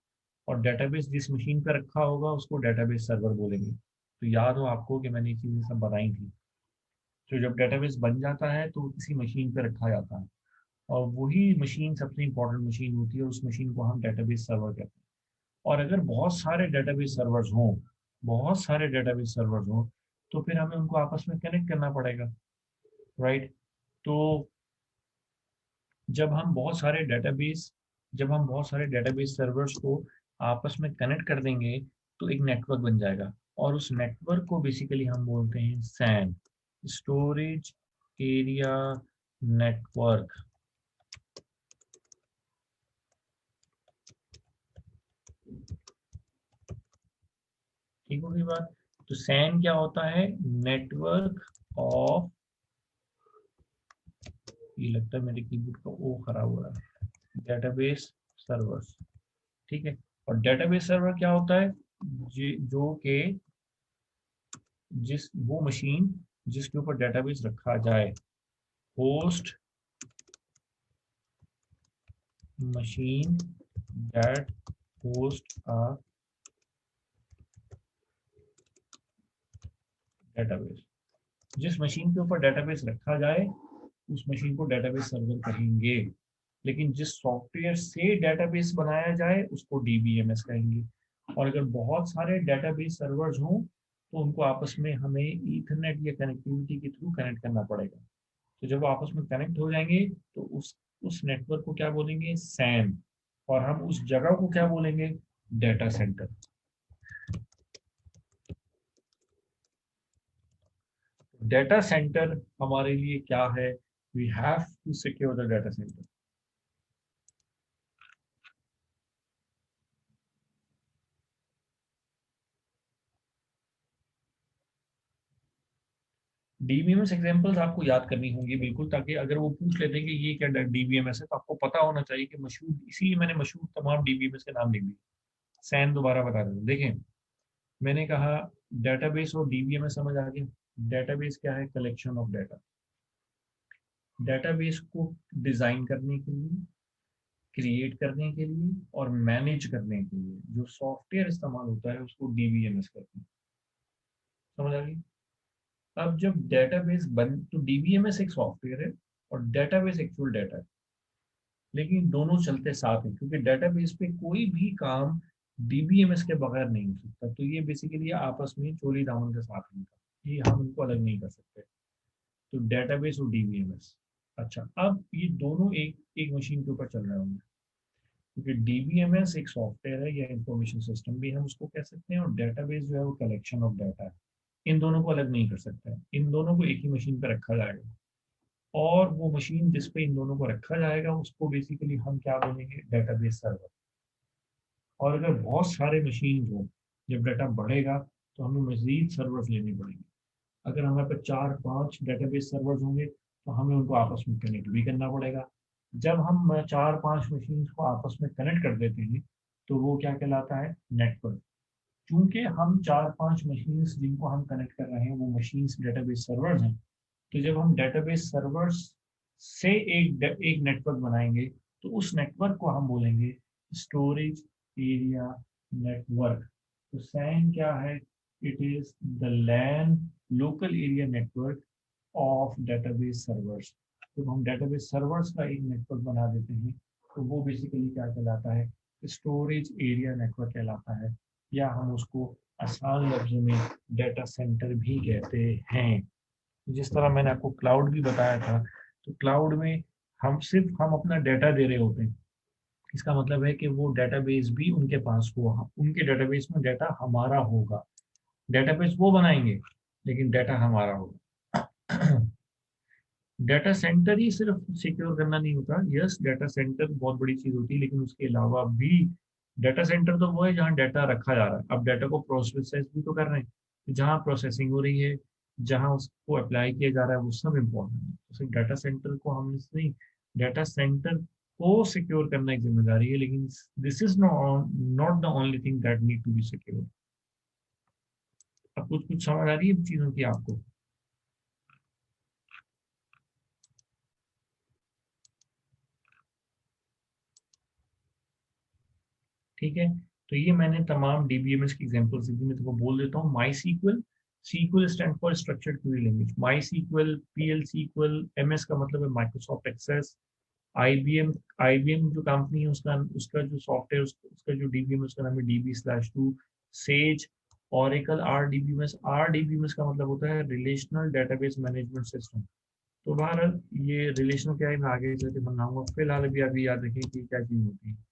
और डेटाबेस जिस मशीन पर रखा होगा उसको डेटाबेस सर्वर बोलेंगे। तो याद हो आपको कि मैंने ये चीज़ें सब बताई थी। तो जब डेटाबेस बन जाता है तो किसी मशीन पर रखा जाता है, और वही मशीन सबसे इंपॉर्टेंट मशीन होती है, उस मशीन को हम डेटाबेस सर्वर कहते हैं। और अगर बहुत सारे डेटाबेस सर्वर्स हों, तो फिर हमें उनको आपस में कनेक्ट करना पड़ेगा, राइट। तो जब हम बहुत सारे डेटाबेस जब हम बहुत सारे डेटाबेस सर्वर्स को आपस में कनेक्ट कर देंगे तो एक नेटवर्क बन जाएगा, और उस नेटवर्क को बेसिकली हम बोलते हैं सैन, स्टोरेज एरिया नेटवर्क। ठीक होगी बात? तो सैन क्या होता है? नेटवर्क ऑफ, ये लगता है मेरे कीबोर्ड का ओ खराब हो रहा है, डेटाबेस सर्वर्स। ठीक है। और डेटाबेस सर्वर क्या होता है? जो कि वो मशीन जिसके ऊपर डेटाबेस रखा जाए, host machine that host a database. जिस मशीन के ऊपर डेटाबेस रखा जाए उस मशीन को डेटाबेस सर्वर कहेंगे। लेकिन जिस सॉफ्टवेयर से डेटाबेस बनाया जाए उसको डीबीएमएस कहेंगे। और अगर बहुत सारे डेटाबेस सर्वर्स हों तो उनको आपस में हमें ईथरनेट या कनेक्टिविटी के थ्रू कनेक्ट करना पड़ेगा। तो जब वो आपस में कनेक्ट हो जाएंगे तो उस नेटवर्क को क्या बोलेंगे? सैन। और हम उस जगह को क्या बोलेंगे? Data centre. डेटा सेंटर हमारे लिए क्या है? We have to secure the data centre. DBMS examples आपको याद करनी होंगी बिल्कुल, ताकि अगर वो पूछ लेते हैं कि ये क्या डीबीएमएस है तो आपको पता होना चाहिए कि मशहूर, इसीलिए मैंने मशहूर तमाम डीबीएमएस के नाम लिख दिए। सैन दोबारा बता दें, देखें मैंने कहा डेटाबेस और डीबीएमएस समझ आ गया। डेटाबेस क्या है? Collection of data. डेटाबेस को डिजाइन करने के लिए, क्रिएट करने के लिए और मैनेज करने के लिए जो सॉफ्टवेयर इस्तेमाल होता है उसको डीबीएमएस कहते हैं। समझ आ गई? अब जब डेटाबेस बन, तो डीबीएमएस एक सॉफ्टवेयर है और डेटाबेस एक्चुअल डाटा है, लेकिन दोनों चलते साथ हैं क्योंकि डेटाबेस पे कोई भी काम डीबीएमएस के बगैर नहीं हो सकता। तो ये बेसिकली आपस में चोली दामन के साथ हैं, ये हम इनको अलग नहीं कर सकते। तो डेटाबेस और डीबीएमएस। अच्छा, अब ये दोनों एक एक मशीन के ऊपर चल रहे होंगे, क्योंकि डीबीएमएस एक सॉफ्टवेयर है या इंफॉर्मेशन सिस्टम भी हम उसको कह सकते हैं, और डेटाबेस जो है वो कलेक्शन ऑफ डाटा है। इन दोनों को अलग नहीं कर सकते हैं, इन दोनों को एक ही मशीन पर रखा जाएगा। और वो मशीन जिस पे इन दोनों को रखा जाएगा उसको बेसिकली हम क्या बोलेंगे? Database server. और अगर बहुत सारे मशीन हो, जब डाटा बढ़ेगा तो हमें मजीद सर्वर्स लेने पड़ेंगे। अगर हमारे पास 4-5 डेटाबेस सर्वर्स होंगे तो हमें उनको आपस में कनेक्ट भी करना पड़ेगा। जब हम 4-5 मशीन को आपस में कनेक्ट कर देते हैं तो वो क्या कहलाता है? नेटवर्क। चूंकि हम 4-5 मशीन्स जिनको हम कनेक्ट कर रहे हैं वो मशीन्स डेटाबेस सर्वर्स हैं, तो जब हम डेटाबेस सर्वर्स से एक नेटवर्क बनाएंगे तो उस नेटवर्क को हम बोलेंगे स्टोरेज एरिया नेटवर्क। तो सैन क्या है? It is the LAN local area network of database servers. जब हम डेटाबेस सर्वर्स का एक नेटवर्क बना देते हैं तो वो बेसिकली क्या कहलाता है, स्टोरेज एरिया नेटवर्क कहलाता है, या हम उसको आसान लफ्जों में डाटा सेंटर भी कहते हैं। जिस तरह मैंने आपको क्लाउड भी बताया था, तो क्लाउड में हम अपना डाटा दे रहे होते हैं। इसका मतलब है कि वो डेटाबेस भी उनके पास हो, उनके डेटाबेस में डाटा हमारा होगा। डेटाबेस वो बनाएंगे लेकिन डाटा हमारा होगा। डाटा सेंटर ही सिर्फ सिक्योर करना नहीं होता। यस, डाटा सेंटर बहुत बड़ी चीज होती है, लेकिन उसके अलावा भी डाटा सेंटर तो वो है जहाँ डाटा रखा जा रहा है। अब डाटा को प्रोसेस भी तो कर रहे हैं, तो जहाँ प्रोसेसिंग हो रही है, जहाँ उसको अप्लाई किया जा रहा है, वो सब इम्पोर्टेंट है। तो सिर्फ डाटा सेंटर को हम नहीं, डाटा सेंटर को सिक्योर करना एक जिम्मेदारी है, लेकिन this is not the only thing that need to be secure. अब कुछ कुछ समझ आ रही है चीजों की आपको? ठीक है, तो ये मैंने तमाम डीबीएमएस की एग्जांपल्स दी। मैं तुमको बोल देता हूँ, my sequel, sequel stand for structured query language. My sequel, PL sequel, MS का मतलब है माइक्रोसॉफ्ट एक्सेस। आईबीएम, आईबीएम जो कंपनी है उसका उसका जो सॉफ्टवेयर उसका जो डीबीएम उसका नाम है DB/2। Says, Oracle, RDBMS. RDBMS का मतलब होता है रिलेशनल डेटाबेस मैनेजमेंट सिस्टम। तो बहरहाल ये रिलेशनल क्या है मैं आगे चल के बनाऊंगा, फिलहाल अभी अभी याद रखें कि क्या चीज होती है।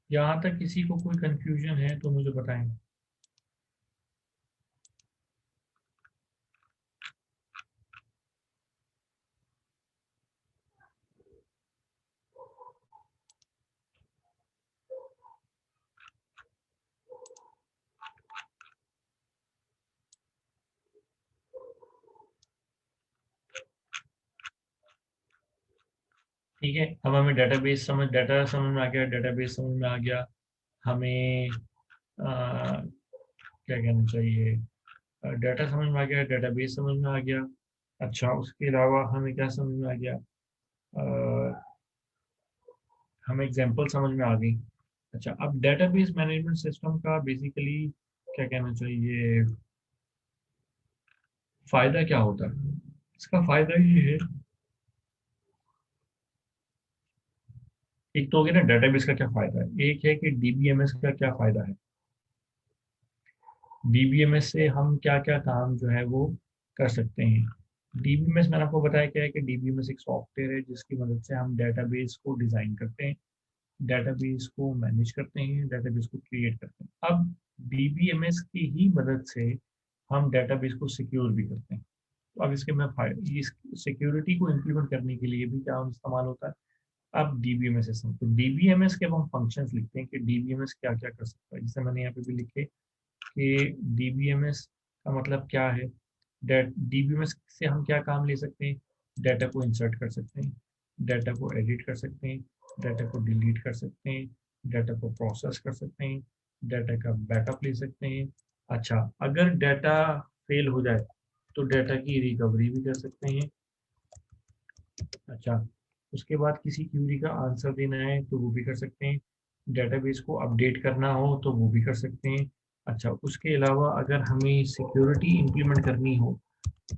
यहाँ तक किसी को कोई कंफ्यूजन है तो मुझे बताएं। ठीक है, अब हमें डाटा समझ में आ गया, डेटाबेस समझ में आ गया। हमें क्या कहना चाहिए, डाटा समझ में आ गया, डेटाबेस समझ में आ गया। अच्छा, उसके अलावा हमें क्या समझ में आ गया, अ, हमें एग्जांपल समझ में आ गई। अच्छा, अब डेटाबेस मैनेजमेंट सिस्टम का बेसिकली क्या कहना चाहिए, फायदा क्या होता है? इसका फायदा ये है, एक तो हो गया ना डेटाबेस का क्या फायदा है, एक है कि डीबीएमएस का क्या फायदा है। डीबीएमएस से हम क्या क्या काम जो है वो कर सकते हैं। डीबीएमएस मैंने आपको बताया क्या है कि डीबीएमएस एक सॉफ्टवेयर है जिसकी मदद से हम डेटाबेस को डिजाइन करते हैं, डेटाबेस को मैनेज करते हैं, डेटाबेस को क्रिएट करते हैं। अब डीबीएमएस की ही मदद से हम डेटाबेस को सिक्योर भी करते हैं। तो अब इसके मैं इस सिक्योरिटी को इम्प्लीमेंट करने के लिए भी क्या इस्तेमाल होता है, अब डीबीएमएस सिस्टम। तो डीबीएमएस के अब हम फंक्शंस लिखते हैं कि डीबीएमएस क्या क्या कर सकता है। जैसे मैंने यहाँ पे भी लिखे कि डीबीएमएस का मतलब क्या है। डीबीएमएस से हम क्या काम ले सकते हैं, डाटा को इंसर्ट कर सकते हैं, डाटा को एडिट कर सकते हैं, डाटा को डिलीट कर सकते हैं, डाटा को प्रोसेस कर सकते हैं, डाटा का बैकअप ले सकते हैं। अच्छा, अगर डाटा फेल हो जाए तो डाटा की रिकवरी भी कर सकते हैं। अच्छा, उसके बाद किसी क्यूरी का आंसर देना है तो वो भी कर सकते हैं, डेटाबेस को अपडेट करना हो तो वो भी कर सकते हैं। अच्छा, उसके अलावा अगर हमें सिक्योरिटी इम्प्लीमेंट करनी हो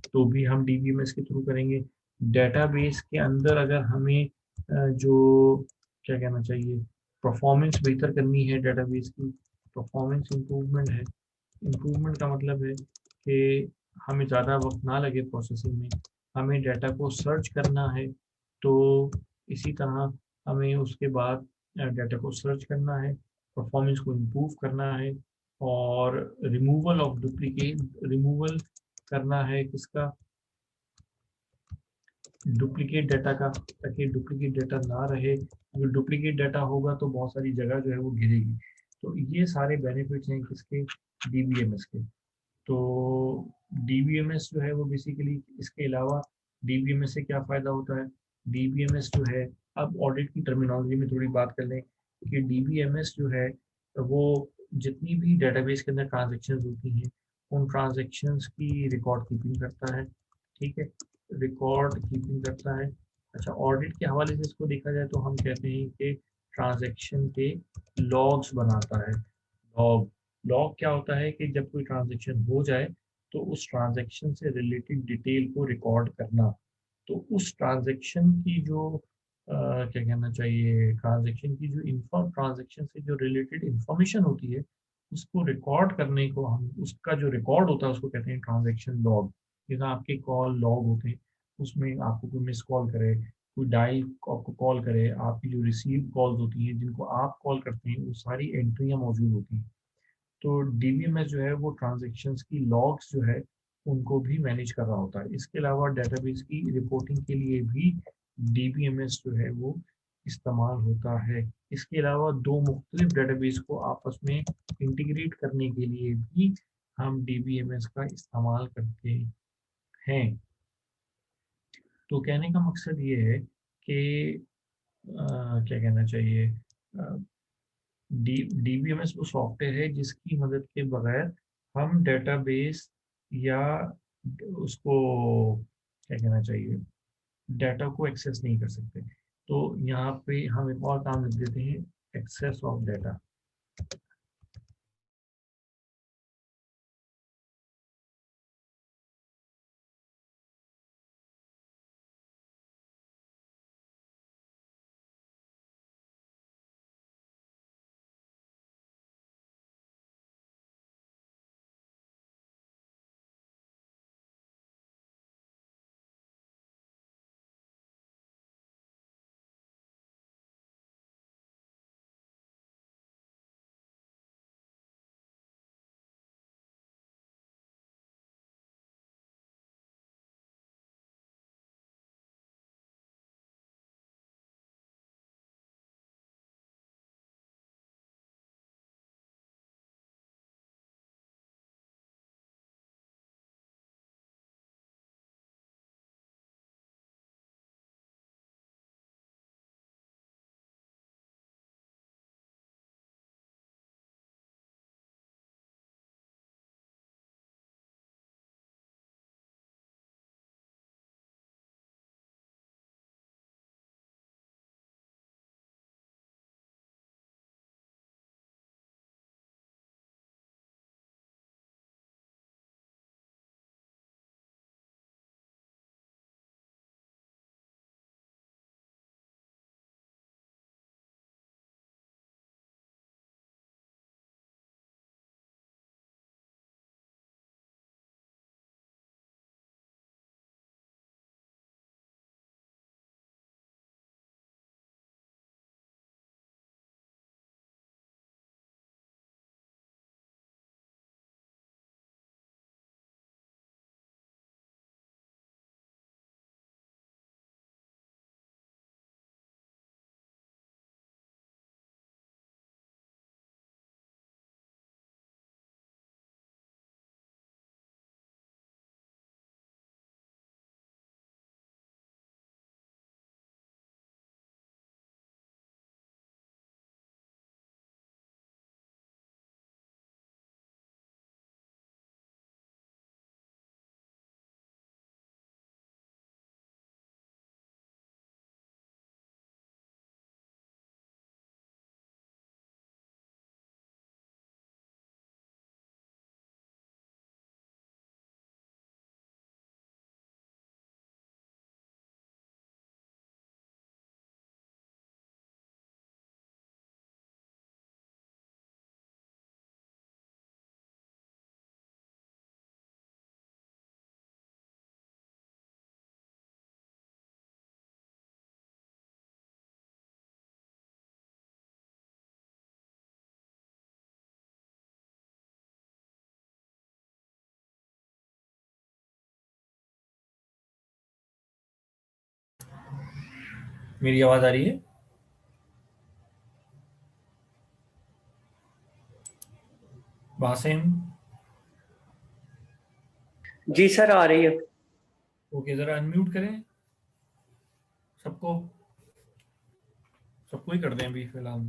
तो भी हम डीबीएमएस के थ्रू करेंगे। डेटाबेस के अंदर अगर हमें जो क्या कहना चाहिए, परफॉर्मेंस बेहतर करनी है, डेटाबेस की परफॉर्मेंस इम्प्रूवमेंट है। इम्प्रूवमेंट का मतलब है कि हमें ज़्यादा वक्त ना लगे प्रोसेसिंग में, हमें डाटा को सर्च करना है तो इसी तरह हमें उसके बाद डाटा को सर्च करना है, परफॉर्मेंस को इम्प्रूव करना है, और रिमूवल करना है किसका, डुप्लीकेट डाटा का, ताकि डुप्लीकेट डाटा ना रहे। अगर डुप्लीकेट डाटा होगा तो बहुत सारी जगह जो है वो घिरेगी। तो ये सारे बेनिफिट्स हैं किसके, डीबीएमएस के। तो डीबीएमएस जो है वो बेसिकली, इसके अलावा डीबीएमएस से क्या फ़ायदा होता है, DBMS जो है, अब ऑडिट की टर्मिनोलॉजी में थोड़ी बात कर लें कि DBMS जो है वो जितनी भी डेटाबेस के अंदर ट्रांजेक्शन्स होती हैं उन ट्रांजेक्शन्स की रिकॉर्ड कीपिंग करता है, ठीक है, रिकॉर्ड कीपिंग करता है। अच्छा, ऑडिट के हवाले से इसको देखा जाए तो हम कहते हैं कि ट्रांजेक्शन के लॉग्स बनाता है। लॉग लॉग क्या होता है कि जब कोई ट्रांजेक्शन हो जाए तो उस ट्रांजेक्शन से रिलेटेड डिटेल को रिकॉर्ड करना। तो उस ट्रांजेक्शन की जो क्या कहना चाहिए, ट्रांजेक्शन की जो ट्रांजेक्शन से जो रिलेटेड इंफॉर्मेशन होती है उसको रिकॉर्ड करने को हम, उसका जो रिकॉर्ड होता है उसको कहते हैं ट्रांजेक्शन लॉग। जैसे आपके कॉल लॉग होते हैं, उसमें आपको कोई मिस कॉल करे, कोई डायल आपको कॉल करे, आपकी जो रिसीव कॉल्स होती हैं जिनको आप कॉल करते हैं वो सारी एंट्रियाँ मौजूद होती हैं। तो डीबीएमएस जो है वो ट्रांजेक्शन्स की लॉग्स जो है उनको भी मैनेज कर रहा होता है। इसके अलावा डेटाबेस की रिपोर्टिंग के लिए भी डीबीएमएस जो है वो इस्तेमाल होता है। इसके अलावा दो मुख्तलिफ डेटाबेस को आपस में इंटीग्रेट करने के लिए भी हम डीबीएमएस का इस्तेमाल करते हैं। तो कहने का मकसद ये है कि क्या कहना चाहिए, डीबीएमएस वो सॉफ्टवेयर है जिसकी मदद के बगैर हम डेटाबेस या उसको क्या कहना चाहिए, डाटा को एक्सेस नहीं कर सकते। तो यहाँ पे हम एक और काम लिख देते हैं, एक्सेस ऑफ डाटा। मेरी आवाज आ रही है? वासिम? जी सर, आ रही है। ओके, जरा अनम्यूट करें सबको सबको ही कर दें अभी फिलहाल।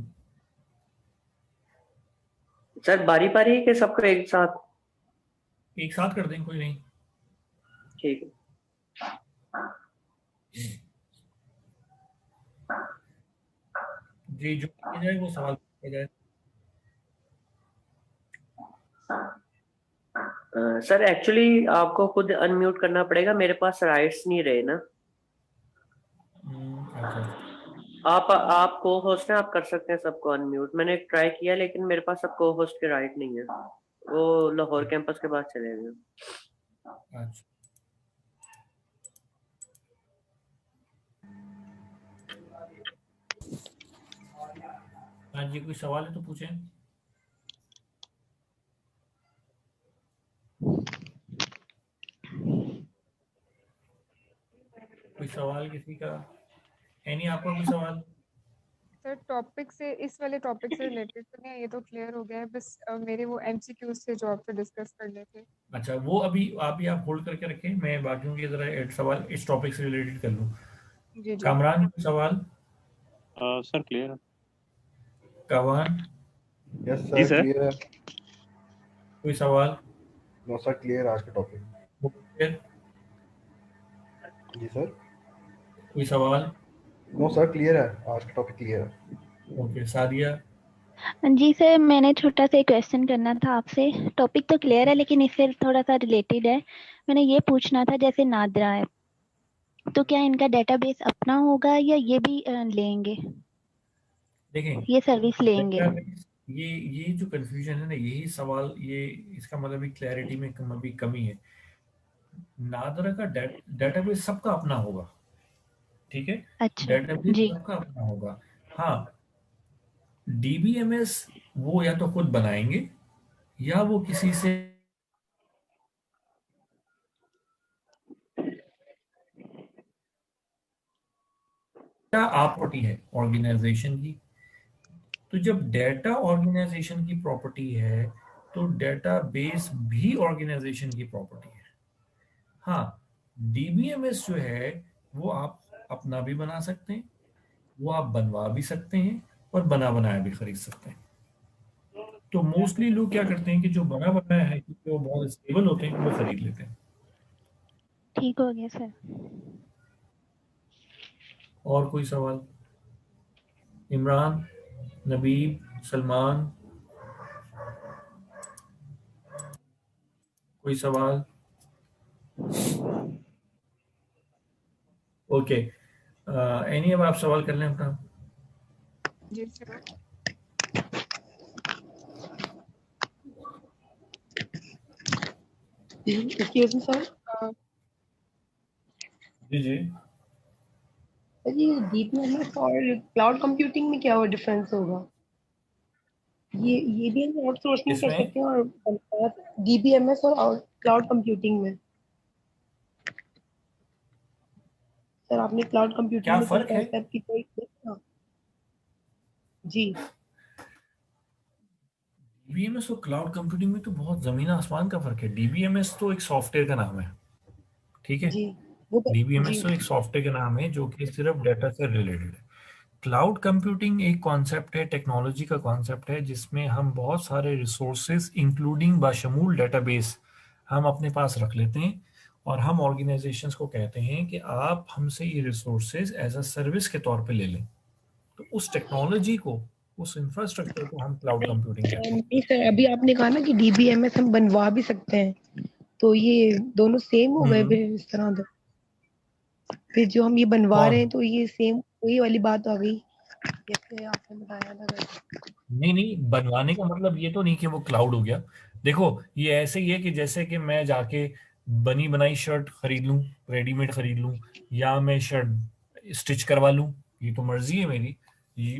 सर बारी बारी के सबको एक साथ? एक साथ कर दें, कोई नहीं। ठीक है। जी, जो किया जाए वो सवाल किया जाए। सर एक्चुअली आपको खुद अनम्यूट करना पड़ेगा, मेरे पास राइट्स नहीं रहे ना। अच्छा, आप को होस्ट हैं, आप कर सकते हैं सबको अनम्यूट। मैंने ट्राई किया लेकिन मेरे पास सब को होस्ट के राइट नहीं है, वो लाहौर कैंपस के पास चले गए। अच्छा। हाँ जी, कोई सवाल है तो पूछें। कोई सवाल किसी का? एनी, आपका कोई सवाल? सर टॉपिक से, इस वाले टॉपिक से रिलेटेड तो नहीं है, ये तो क्लियर हो गया है। बस मेरे वो एमसीक्यूज थे जो आपसे डिस्कस करने थे। अच्छा, वो अभी आप होल्ड करके रखें, मैं बाकियों के जरा एक सवाल इस टॉपिक से रिलेटेड कर लूँ। जी जी। कामरान, कोई सवाल? सर क्लियर है। कावान, यस जी सर, सर। क्लियर है। कोई सवाल? नो सर, क्लियर आज का टॉपिक। मुबशिर, जी सर। कोई सवाल? नो सर, क्लियर है, आज का टॉपिक क्लियर है। ओके, सादिया। जी सर, मैंने छोटा सा एक क्वेश्चन करना था आपसे। टॉपिक तो क्लियर है लेकिन इससे थोड़ा सा रिलेटेड है। मैंने ये पूछना था, जैसे नादरा है तो क्या इनका डेटाबेस अपना होगा या ये भी लेंगे, देखें, ये सर्विस लेंगे? database, ये जो कंफ्यूजन है ना, यही सवाल, ये इसका मतलब क्लैरिटी में अभी कमी है। नादरा का डेटाबेस सबका अपना होगा, ठीक है? अच्छा डेटाबेस जी। सबका अपना होगा। हाँ, डीबीएमएस वो या तो खुद बनाएंगे या वो किसी से क्या प्रॉपर्टी है ऑर्गेनाइजेशन की। तो जब डेटा ऑर्गेनाइजेशन की प्रॉपर्टी है तो डेटाबेस भी ऑर्गेनाइजेशन की प्रॉपर्टी है। हाँ, डीबीएमएस जो है वो आप अपना भी बना सकते हैं, वो आप बनवा भी सकते हैं और बना बनाया भी खरीद सकते हैं। तो मोस्टली लोग क्या करते हैं कि जो बना बनाया है, क्योंकि वो बहुत स्टेबल होते हैं, वो खरीद लेते हैं। ठीक हो गया सर। और कोई सवाल? इमरान, नबीब, सलमान, कोई सवाल? ओके, एनी, अब आप सवाल कर लें अपना। जी सर। Excuse me sir. जी जी। सर ये डीपीएमएस और क्लाउड कंप्यूटिंग में क्या वो डिफरेंस होगा? ये भी हम आउटसोर्सिंग कर इसमें सकते हैं और डीबीएमएस और क्लाउड कंप्यूटिंग में। सर आपने क्लाउड कंप्यूटिंग क्या में कोई फर्क है? कॉन्सेप्ट की कोई जी डीबीएमएस और क्लाउड कंप्यूटिंग में तो बहुत जमीन आसमान का फर्क है। डीबीएमएस तो एक सॉफ्टवेयर का नाम है, ठीक है? जी वो जी डीबीएमएस तो एक सॉफ्टवेयर का नाम है जो कि सिर्फ डाटा से रिलेटेड है। क्लाउड कंप्यूटिंग एक कॉन्सेप्ट है, टेक्नोलॉजी का कॉन्सेप्ट है, जिसमें हम बहुत सारे रिसोर्सेज इंक्लूडिंग बाशमूल डेटाबेस हम अपने पास रख लेते हैं और हम ऑर्गेनाइजेशंस को कहते हैं कि आप हमसे ये रिसोर्सेज एज अ सर्विस के तौर पे ले लें। तो उस टेक्नोलॉजी को, उस इंफ्रास्ट्रक्चर को हम क्लाउड कंप्यूटिंग कहते हैं। नहीं सर, अभी आपने कहा ना कि डीबीएमएस हम बनवा भी सकते हैं, तो ये दोनों सेम हो गए फिर इस तरह तो? फिर जो हम ये बनवा कौन? रहे हैं तो ये सेम वही वाली बात आ गई जैसे आपने बताया था। नहीं नहीं, बनवाने का मतलब ये तो नहीं कि वो क्लाउड हो गया। देखो, ये ऐसे ही है कि जैसे कि मैं जाके बनी बनाई शर्ट खरीद लूं, रेडीमेड खरीद लूं, या मैं शर्ट स्टिच करवा लूं, ये तो मर्जी है मेरी। ये,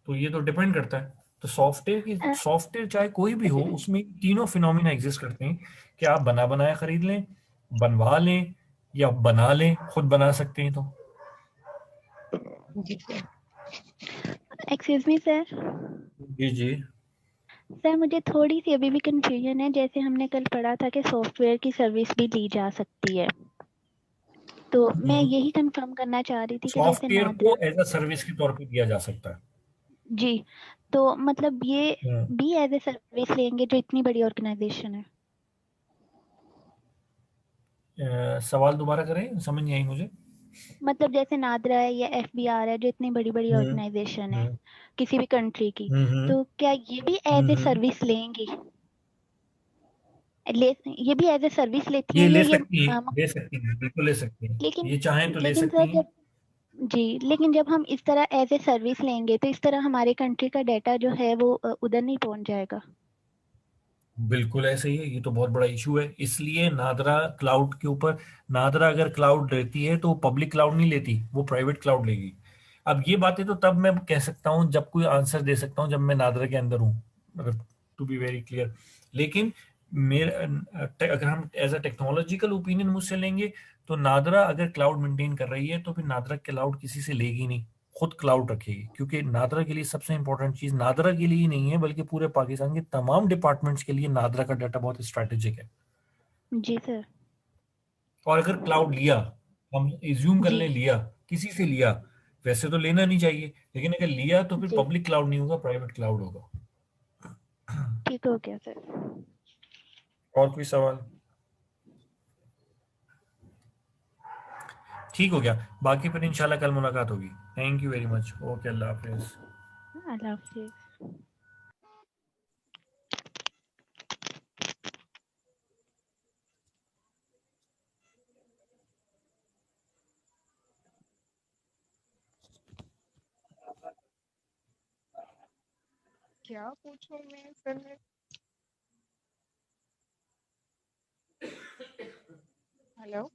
तो ये तो डिपेंड करता है। तो सॉफ्टवेयर चाहे कोई भी हो, उसमें तीनों फिनोमिना एग्जिस्ट करते हैं कि आप बना बनाया खरीद लें, बनवा लें, या बना लें, खुद बना सकते हैं। तो जी सर। Excuse me sir. जी जी। सर मुझे थोड़ी सी अभी भी कंफ्यूजन है। जैसे हमने कल पढ़ा था कि सॉफ्टवेयर की सर्विस भी ली जा सकती है, तो मैं यही कंफर्म करना चाह रही थी कि जैसे सॉफ्टवेयर नादरा को एज अ सर्विस के तौर पे दिया जा सकता है। जी, तो मतलब ये हम्म। भी एज ए सर्विस लेंगे जो इतनी बड़ी ऑर्गेनाइजेशन है। सवाल दोबारा करें, समझ नहीं आई मुझे। मतलब जैसे नादरा है या एफबीआर है जो इतनी बड़ी बड़ी हम्म ऑर्गेनाइजेशन है हम्म किसी भी कंट्री की, हम्म तो क्या ये भी एज ए सर्विस लेंगी? ये भी एज ए सर्विस लेती ये हैं या ले ये सकती हैं, ले सकती हैं, बिल्कुल ले सकती हैं, लेकिन ये चाहें तो ले लेकिन सकती सर हैं। जब जी, लेकिन जब हम इस तरह एज ए सर्विस लेंगे तो इस तरह हमारे कंट्री का डाटा जो है वो उधर नहीं पहुंच जाएगा। बिल्कुल ऐसे ही है, ये तो बहुत बड़ा इशू है, इसलिए नादरा क्लाउड के ऊपर, नादरा अगर क्लाउड रहती है तो वो पब्लिक क्लाउड नहीं लेती, वो प्राइवेट क्लाउड लेगी। अब ये बातें तो तब मैं कह सकता हूँ, जब कोई आंसर दे सकता हूँ, जब मैं नादरा के अंदर हूँ, अगर टू बी वेरी क्लियर। लेकिन मेरे अगर हम एज अ टेक्नोलॉजिकल ओपिनियन मुझसे लेंगे, तो नादरा अगर क्लाउड मेंटेन कर रही है तो फिर नादरा क्लाउड किसी से लेगी नहीं, खुद क्लाउड रखेगी, क्योंकि नादरा के लिए सबसे इंपॉर्टेंट चीज नादरा के लिए ही नहीं है बल्कि पूरे पाकिस्तान के तमाम डिपार्टमेंट्स के लिए नादरा का डाटा बहुत स्ट्रेटेजिक है। जी सर। और अगर क्लाउड लिया, हम इज्यूम कर जी लें लिया, किसी से लिया, वैसे तो लेना नहीं चाहिए, लेकिन अगर लिया तो फिर जी, पब्लिक क्लाउड नहीं होगा, प्राइवेट क्लाउड होगा। ठीक हो गया सर। और कोई सवाल? ठीक हो गया, बाकी फिर इंशाल्लाह कल मुलाकात होगी। Thank you very much, okay, अल्लाह हाफिज। अल्लाह हाफिज। क्या पूछूं मैं सर? मैं हेलो।